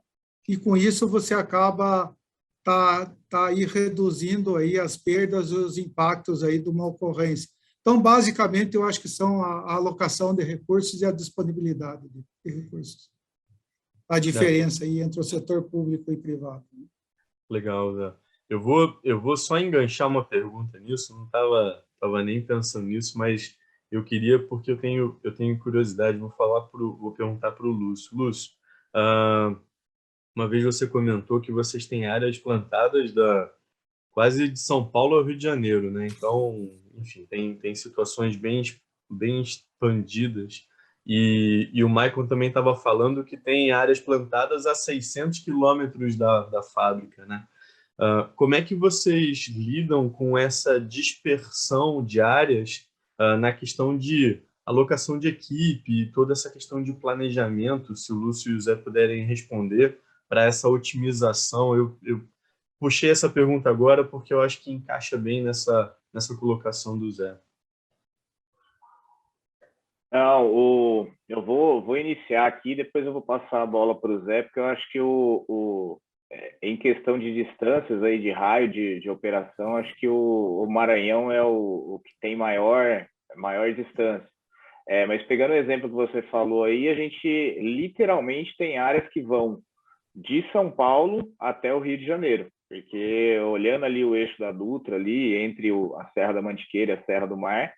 E com isso você acaba tá aí reduzindo aí as perdas e os impactos aí de uma ocorrência. Então, basicamente, eu acho que são a alocação de recursos e a disponibilidade de recursos. A diferença aí entre o setor público e privado. Legal, Zé. Eu vou só enganchar uma pergunta nisso, não estava nem pensando nisso, mas eu queria, porque eu tenho curiosidade, vou perguntar para o Lúcio. Lúcio, uma vez você comentou que vocês têm áreas plantadas quase de São Paulo ao Rio de Janeiro, né? Então, enfim, tem situações bem expandidas. E o Maicon também estava falando que tem áreas plantadas a 600 quilômetros da fábrica, né? Como é que vocês lidam com essa dispersão de áreas na questão de alocação de equipe e toda essa questão de planejamento, se o Lúcio e o Zé puderem responder para essa otimização? Eu puxei essa pergunta agora porque eu acho que encaixa bem nessa colocação do Zé. Não, eu vou iniciar aqui, depois eu vou passar a bola para o Zé, porque eu acho que em questão de distâncias aí, de raio de operação, acho que o Maranhão é o que tem maior distância. Mas pegando o exemplo que você falou aí, a gente literalmente tem áreas que vão de São Paulo até o Rio de Janeiro, porque olhando ali o eixo da Dutra, ali entre a Serra da Mantiqueira e a Serra do Mar,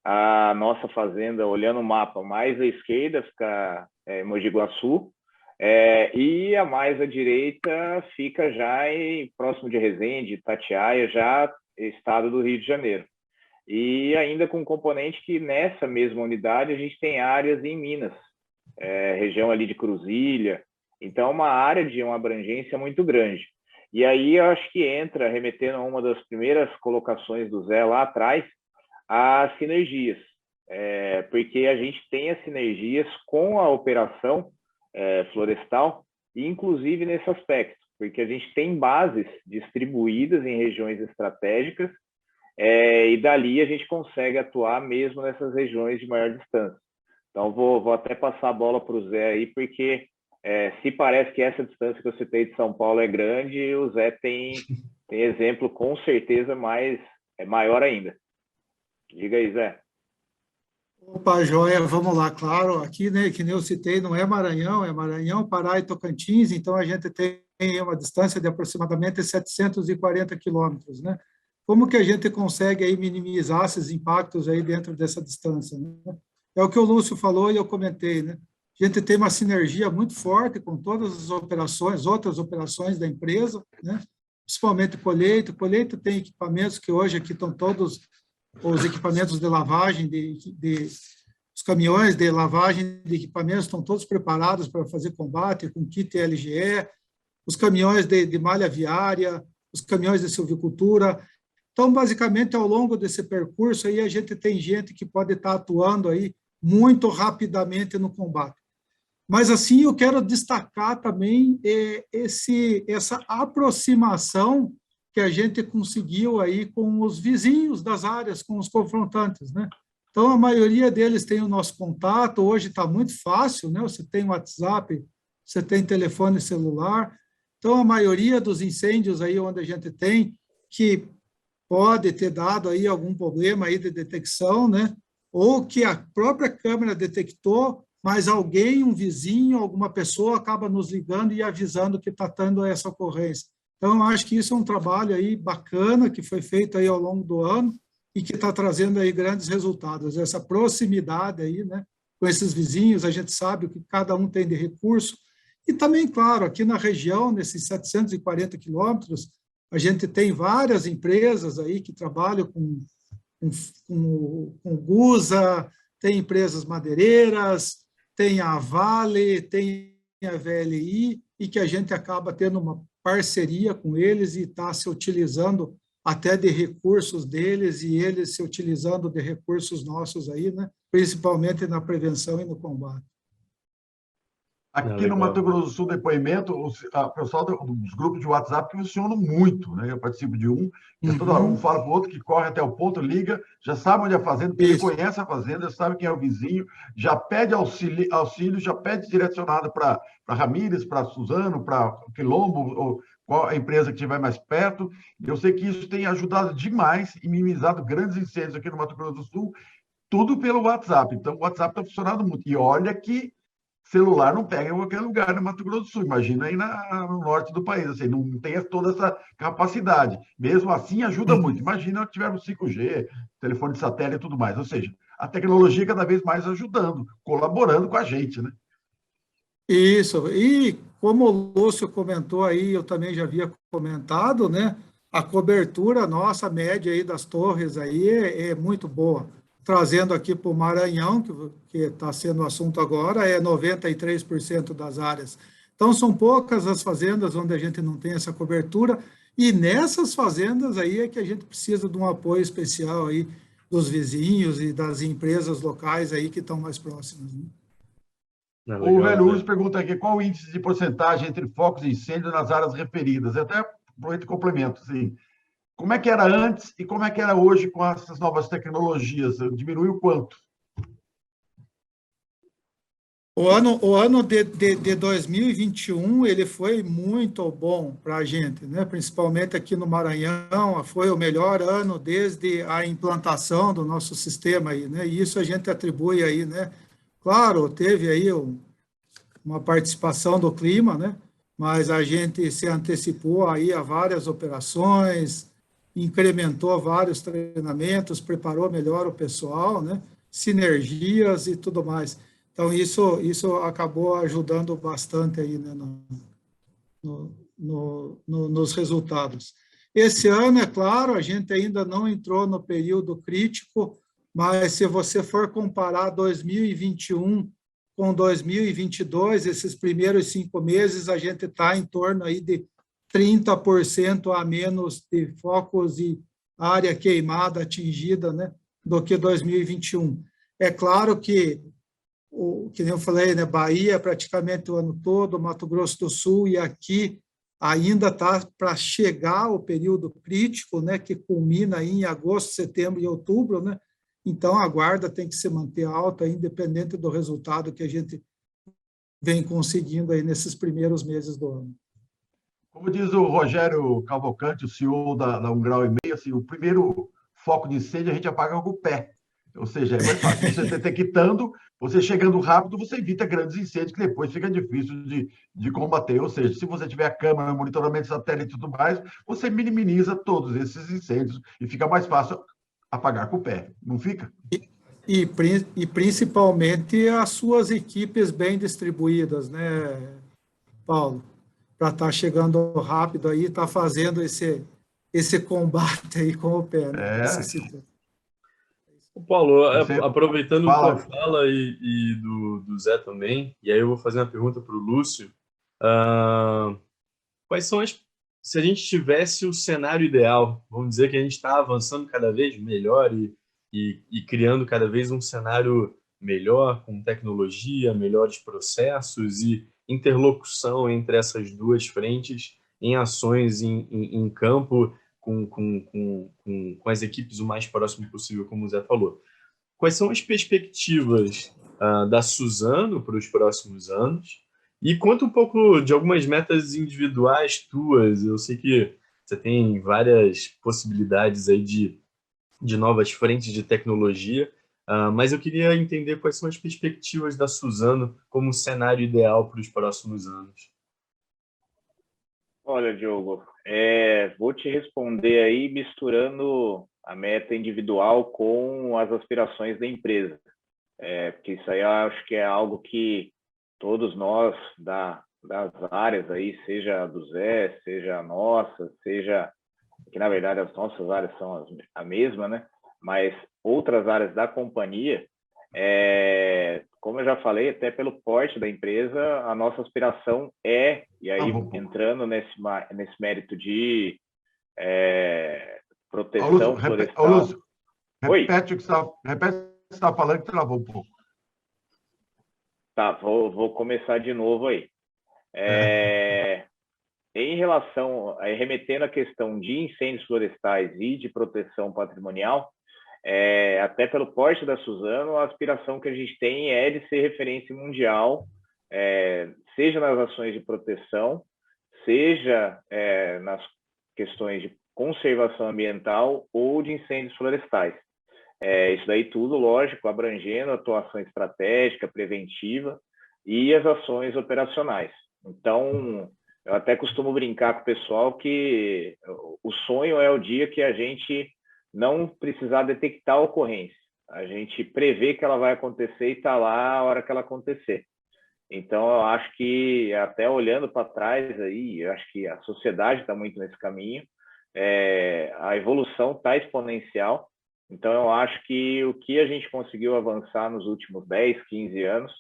a nossa fazenda, olhando o mapa, mais à esquerda fica Mogi Guaçu, e a mais à direita fica já próximo de Resende, Itatiaia, já estado do Rio de Janeiro. E ainda com componente que nessa mesma unidade a gente tem áreas em Minas, região ali de Cruzilha, então uma área de uma abrangência muito grande. E aí eu acho que entra, remetendo a uma das primeiras colocações do Zé lá atrás, as sinergias, porque a gente tem as sinergias com a operação florestal, inclusive nesse aspecto, porque a gente tem bases distribuídas em regiões estratégicas, e dali a gente consegue atuar mesmo nessas regiões de maior distância. Então, vou até passar a bola para o Zé aí, porque se parece que essa distância que eu citei de São Paulo é grande, o Zé tem exemplo com certeza maior ainda. Diga aí, Zé. Opa, joia, vamos lá, claro, aqui, né, que nem eu citei, não é Maranhão, Pará e Tocantins, então a gente tem uma distância de aproximadamente 740 quilômetros, né? Como que a gente consegue aí minimizar esses impactos aí dentro dessa distância, né? É o que o Lúcio falou e eu comentei, né? A gente tem uma sinergia muito forte com todas as outras operações da empresa, né? Principalmente colheita. Colheita tem equipamentos que hoje aqui estão todos os equipamentos de lavagem, os caminhões de lavagem de equipamentos estão todos preparados para fazer combate com kit LGE, os caminhões de malha viária, os caminhões de silvicultura. Então, basicamente, ao longo desse percurso, aí a gente tem gente que pode estar atuando aí muito rapidamente no combate. Mas, assim, eu quero destacar também essa aproximação que a gente conseguiu aí com os vizinhos das áreas, com os confrontantes, né? Então, a maioria deles tem o nosso contato, hoje está muito fácil, né? Você tem WhatsApp, você tem telefone celular. Então, a maioria dos incêndios aí onde a gente tem, que pode ter dado aí algum problema aí de detecção, né? Ou que a própria câmera detectou, mas alguém, um vizinho, alguma pessoa acaba nos ligando e avisando que está tendo essa ocorrência. Então, eu acho que isso é um trabalho aí bacana que foi feito aí ao longo do ano e que está trazendo aí grandes resultados. Essa proximidade aí, né, com esses vizinhos, a gente sabe o que cada um tem de recurso. E também, claro, aqui na região, nesses 740 quilômetros, a gente tem várias empresas aí que trabalham com Gusa, tem empresas madeireiras, tem a Vale, tem a VLI, e que a gente acaba tendo uma parceria com eles e está se utilizando até de recursos deles e eles se utilizando de recursos nossos aí, né? Principalmente na prevenção e no combate. Aqui no Mato Grosso do Sul, depoimento, o pessoal dos grupos de WhatsApp que funcionam muito, né? Eu participo de um, que toda hora um fala para o outro, que corre até o ponto, liga, já sabe onde é a fazenda, porque ele conhece a fazenda, já sabe quem é o vizinho, já pede auxílio, já pede direcionado para Ramírez, para Suzano, para Quilombo, ou qual a empresa que estiver mais perto. Eu sei que isso tem ajudado demais e minimizado grandes incêndios aqui no Mato Grosso do Sul, tudo pelo WhatsApp. Então, o WhatsApp está funcionando muito. E olha que celular não pega em qualquer lugar no Mato Grosso do Sul, imagina aí no norte do país, assim, não tem toda essa capacidade. Mesmo assim, ajuda muito. Imagina que tiver no 5G, telefone de satélite e tudo mais. Ou seja, a tecnologia cada vez mais ajudando, colaborando com a gente, né? Isso, e como o Lúcio comentou aí, eu também já havia comentado, né? A cobertura nossa, média aí das torres aí é muito boa. Trazendo aqui para o Maranhão, que está sendo o assunto agora, é 93% das áreas. Então, são poucas as fazendas onde a gente não tem essa cobertura, e nessas fazendas aí é que a gente precisa de um apoio especial aí dos vizinhos e das empresas locais aí que estão mais próximas, né? O Velho Uso pergunta aqui, qual o índice de porcentagem entre focos de incêndio nas áreas referidas? Até aproveito e complemento, assim, como é que era antes e como é que era hoje com essas novas tecnologias? Diminuiu quanto? O ano de 2021 ele foi muito bom para a gente, né? Principalmente aqui no Maranhão, foi o melhor ano desde a implantação do nosso sistema aí, né? E isso a gente atribui aí, né? Claro, teve aí uma participação do clima, né? Mas a gente se antecipou aí a várias operações, incrementou vários treinamentos, preparou melhor o pessoal, né? Sinergias e tudo mais. Então, isso acabou ajudando bastante aí, né, nos resultados. Esse ano, é claro, a gente ainda não entrou no período crítico, mas se você for comparar 2021 com 2022, esses primeiros 5 meses, a gente está em torno aí de 30% a menos de focos e área queimada atingida, né, do que 2021. É claro que nem eu falei, né, Bahia praticamente o ano todo, Mato Grosso do Sul, e aqui ainda está para chegar o período crítico, né, que culmina aí em agosto, setembro e outubro, né? Então a guarda tem que se manter alta, independente do resultado que a gente vem conseguindo aí nesses primeiros meses do ano. Como diz o Rogério Cavalcante, o CEO da 1,5 grau, assim, o primeiro foco de incêndio a gente apaga com o pé. Ou seja, é mais fácil. Você detectando, você chegando rápido, você evita grandes incêndios que depois fica difícil de combater. Ou seja, se você tiver câmera, monitoramento satélite e tudo mais, você minimiza todos esses incêndios e fica mais fácil apagar com o pé. Não fica? E principalmente as suas equipes bem distribuídas, né, Paulo? Para estar chegando rápido aí, estar fazendo esse combate aí com o pé, né? Paulo, aproveitando Fala. tua fala e do Zé também, e aí eu vou fazer uma pergunta para o Lúcio. quais são se a gente tivesse o cenário ideal, vamos dizer que a gente está avançando cada vez melhor e criando cada vez um cenário melhor, com tecnologia, melhores processos e interlocução entre essas duas frentes em ações em campo com as equipes o mais próximo possível, como o Zé falou. Quais são as perspectivas da Suzano para os próximos anos? E conta um pouco de algumas metas individuais tuas. Eu sei que você tem várias possibilidades aí de novas frentes de tecnologia, mas eu queria entender quais são as perspectivas da Suzano como cenário ideal para os próximos anos. Olha, Diogo, vou te responder aí misturando a meta individual com as aspirações da empresa, porque isso aí eu acho que é algo que todos nós das áreas aí, seja a do Zé, seja a nossa, seja que na verdade as nossas áreas são a mesma, né? Mas outras áreas da companhia, como eu já falei, até pelo porte da empresa, a nossa aspiração e aí entrando nesse mérito de proteção florestal. Lúcio, repete o que você está falando, que travou um pouco. Tá, vou começar de novo aí. Em relação, remetendo à questão de incêndios florestais e de proteção patrimonial, até pelo porte da Suzano, a aspiração que a gente tem é de ser referência mundial, seja nas ações de proteção, seja nas questões de conservação ambiental ou de incêndios florestais. Isso daí tudo, lógico, abrangendo a atuação estratégica, preventiva e as ações operacionais. Então, eu até costumo brincar com o pessoal que o sonho é o dia que a gente não precisar detectar a ocorrência. A gente prevê que ela vai acontecer e está lá a hora que ela acontecer. Então, eu acho que, até olhando para trás, aí, eu acho que a sociedade está muito nesse caminho, a evolução está exponencial. Então, eu acho que o que a gente conseguiu avançar nos últimos 10, 15 anos,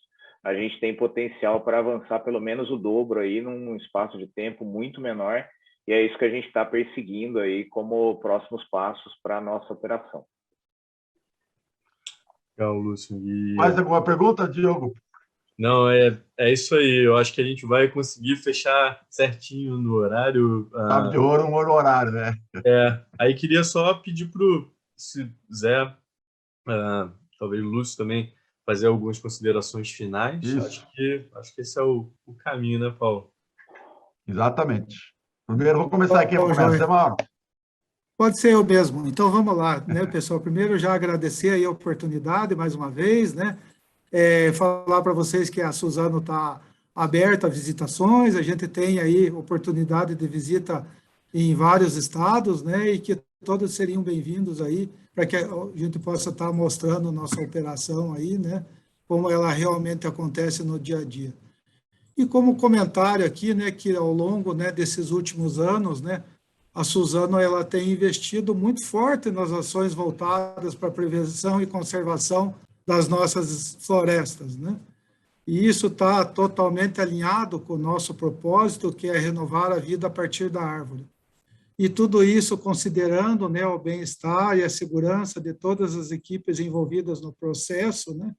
a gente tem potencial para avançar pelo menos o dobro aí num espaço de tempo muito menor, e é isso que a gente está perseguindo aí como próximos passos para a nossa operação. Legal, Lúcio. Mais alguma pergunta, Diogo? Não, é isso aí. Eu acho que a gente vai conseguir fechar certinho no horário. Chave de ouro, um horário, né? Aí queria só pedir para o Zé, talvez o Lúcio também, fazer algumas considerações finais. Acho que esse é o caminho, né, Paulo? Exatamente. Primeiro, vou começar aqui. Você, Mauro? Pode ser eu mesmo. Então, vamos lá, né, pessoal? Primeiro, já agradecer aí a oportunidade, mais uma vez, né? Falar para vocês que a Suzano está aberta a visitações, a gente tem aí oportunidade de visita em vários estados, né? E que todos seriam bem-vindos aí, para que a gente possa estar mostrando nossa operação aí, né? Como ela realmente acontece no dia a dia. E como comentário aqui, né, que ao longo, né, desses últimos anos, né, a Suzano ela tem investido muito forte nas ações voltadas para a prevenção e conservação das nossas florestas, né? E isso está totalmente alinhado com o nosso propósito, que é renovar a vida a partir da árvore. E tudo isso considerando, né, o bem-estar e a segurança de todas as equipes envolvidas no processo, né?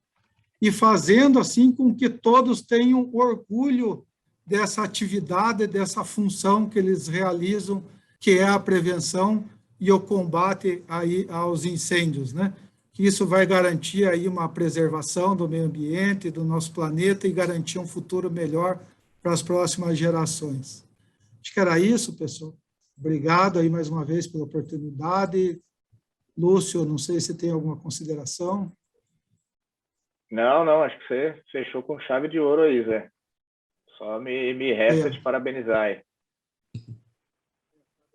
E fazendo assim com que todos tenham orgulho dessa atividade, dessa função que eles realizam, que é a prevenção e o combate aí aos incêndios, né? Que isso vai garantir aí uma preservação do meio ambiente, do nosso planeta e garantir um futuro melhor para as próximas gerações. Acho que era isso, pessoal. Obrigado aí mais uma vez pela oportunidade. Lúcio, não sei se tem alguma consideração. Não, acho que você fechou com chave de ouro aí, Zé. Só me resta te parabenizar aí.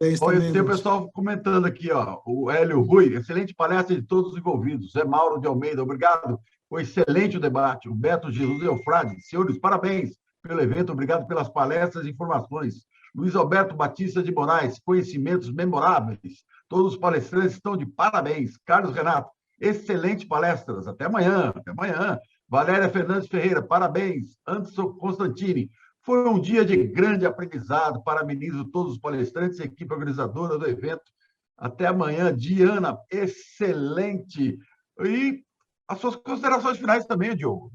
Oi, tem o pessoal comentando aqui, ó, o Hélio Rui, excelente palestra de todos os envolvidos. Zé Mauro de Almeida, obrigado. Foi excelente o debate. O Beto Jesus Eufrade, senhores, parabéns pelo evento, obrigado pelas palestras e informações. Luiz Alberto Batista de Moraes, conhecimentos memoráveis. Todos os palestrantes estão de parabéns. Carlos Renato, excelente palestras. Até amanhã, até amanhã. Valéria Fernandes Ferreira, parabéns. Anderson Constantini, Foi um dia de grande aprendizado. Parabenizo todos os palestrantes e a equipe organizadora do evento. Até amanhã, Diana, excelente. E as suas considerações finais também, Diogo.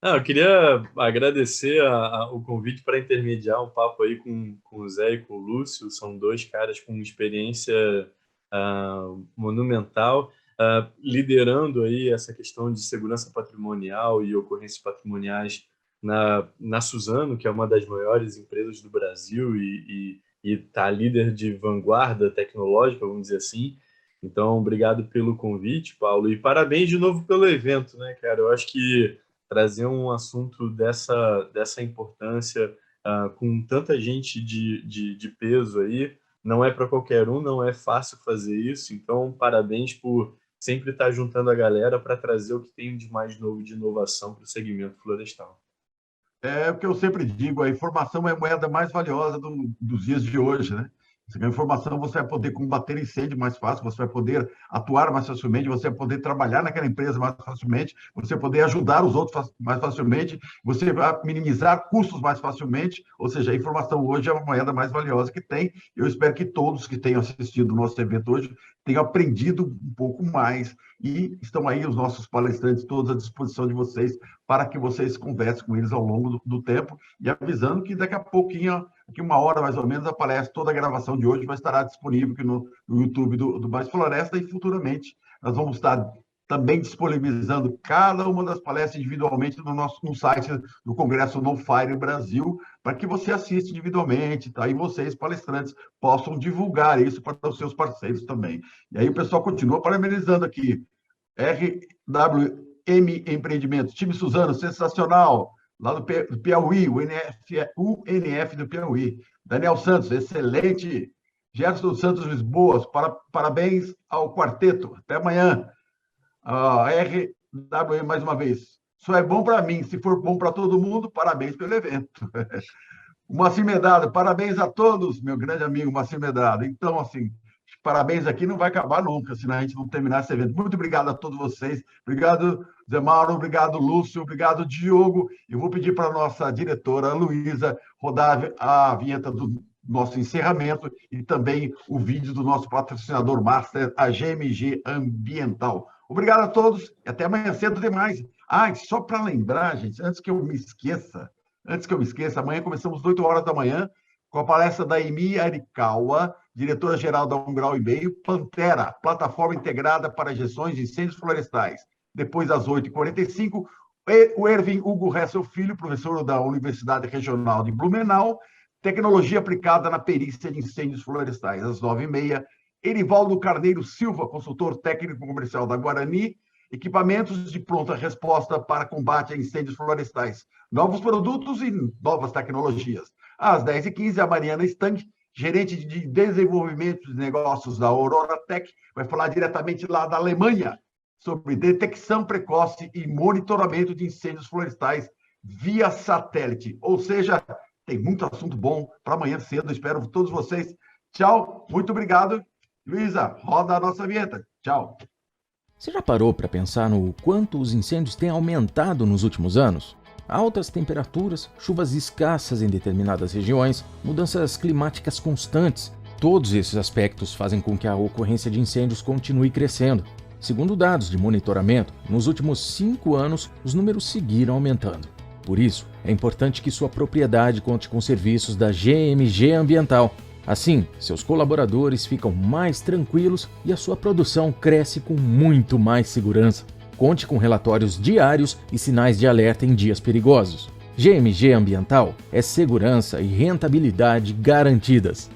Eu queria agradecer o convite para intermediar um papo aí com o Zé e com o Lúcio. São dois caras com experiência monumental, liderando aí essa questão de segurança patrimonial e ocorrências patrimoniais na Suzano, que é uma das maiores empresas do Brasil e está líder de vanguarda tecnológica, vamos dizer assim. Então, obrigado pelo convite, Paulo, e parabéns de novo pelo evento, né, cara? Eu acho que trazer um assunto dessa importância com tanta gente de peso aí, não é para qualquer um, não é fácil fazer isso, então parabéns por sempre estar juntando a galera para trazer o que tem de mais novo de inovação para o segmento florestal. É o que eu sempre digo, a informação é a moeda mais valiosa dos dias de hoje, né? Você ganha informação, você vai poder combater incêndio mais fácil, você vai poder atuar mais facilmente, você vai poder trabalhar naquela empresa mais facilmente, você vai poder ajudar os outros mais facilmente, você vai minimizar custos mais facilmente, ou seja, a informação hoje é a moeda mais valiosa que tem. Eu espero que todos que tenham assistido o nosso evento hoje tenham aprendido um pouco mais e estão aí os nossos palestrantes todos à disposição de vocês para que vocês conversem com eles ao longo do tempo e avisando que daqui a pouquinho, daqui uma hora mais ou menos, aparece toda a gravação de hoje, vai estar disponível aqui no YouTube do Mais Floresta e futuramente nós vamos estar também disponibilizando cada uma das palestras individualmente no site do Congresso No Fire Brasil, para que você assista individualmente, tá? E vocês, palestrantes, possam divulgar isso para os seus parceiros também. E aí o pessoal continua parabenizando aqui. RWM Empreendimentos, time Suzano, sensacional, lá do Piauí, o UNF do Piauí. Daniel Santos, excelente. Gerson Santos Lisboa, parabéns ao quarteto. Até amanhã. RWM, mais uma vez. Só é bom para mim. Se for bom para todo mundo, parabéns pelo evento. O Moacir Medrado, parabéns a todos, meu grande amigo Moacir Medrado. Então, assim, parabéns aqui não vai acabar nunca, se a gente não terminar esse evento. Muito obrigado a todos vocês. Obrigado, Zé Mauro. Obrigado, Lúcio. Obrigado, Diogo. Eu vou pedir para a nossa diretora, Luísa, rodar a vinheta do nosso encerramento e também o vídeo do nosso patrocinador master, a GMG Ambiental. Obrigado a todos e até amanhã cedo demais. Só para lembrar, gente, antes que eu me esqueça, amanhã começamos às 8 horas da manhã com a palestra da Emi Arikawa, diretora-geral da 1,5 Grau, Pantera, plataforma integrada para gestões de incêndios florestais. Depois, às 8h45, o Erwin Hugo Hessel Filho, professor da Universidade Regional de Blumenau, tecnologia aplicada na perícia de incêndios florestais. Às 9h30, Erivaldo Carneiro Silva, consultor técnico comercial da Guarani, equipamentos de pronta resposta para combate a incêndios florestais, novos produtos e novas tecnologias. Às 10h15, a Mariana Stang, gerente de desenvolvimento de negócios da Aurora Tech, vai falar diretamente lá da Alemanha sobre detecção precoce e monitoramento de incêndios florestais via satélite. Ou seja, tem muito assunto bom para amanhã cedo. Espero todos vocês. Tchau, muito obrigado. Luísa, roda a nossa vinheta. Tchau. Você já parou para pensar no quanto os incêndios têm aumentado nos últimos anos? Altas temperaturas, chuvas escassas em determinadas regiões, mudanças climáticas constantes. Todos esses aspectos fazem com que a ocorrência de incêndios continue crescendo. Segundo dados de monitoramento, nos últimos 5 anos, os números seguiram aumentando. Por isso, é importante que sua propriedade conte com serviços da GMG Ambiental. Assim, seus colaboradores ficam mais tranquilos e a sua produção cresce com muito mais segurança. Conte com relatórios diários e sinais de alerta em dias perigosos. GMG Ambiental é segurança e rentabilidade garantidas.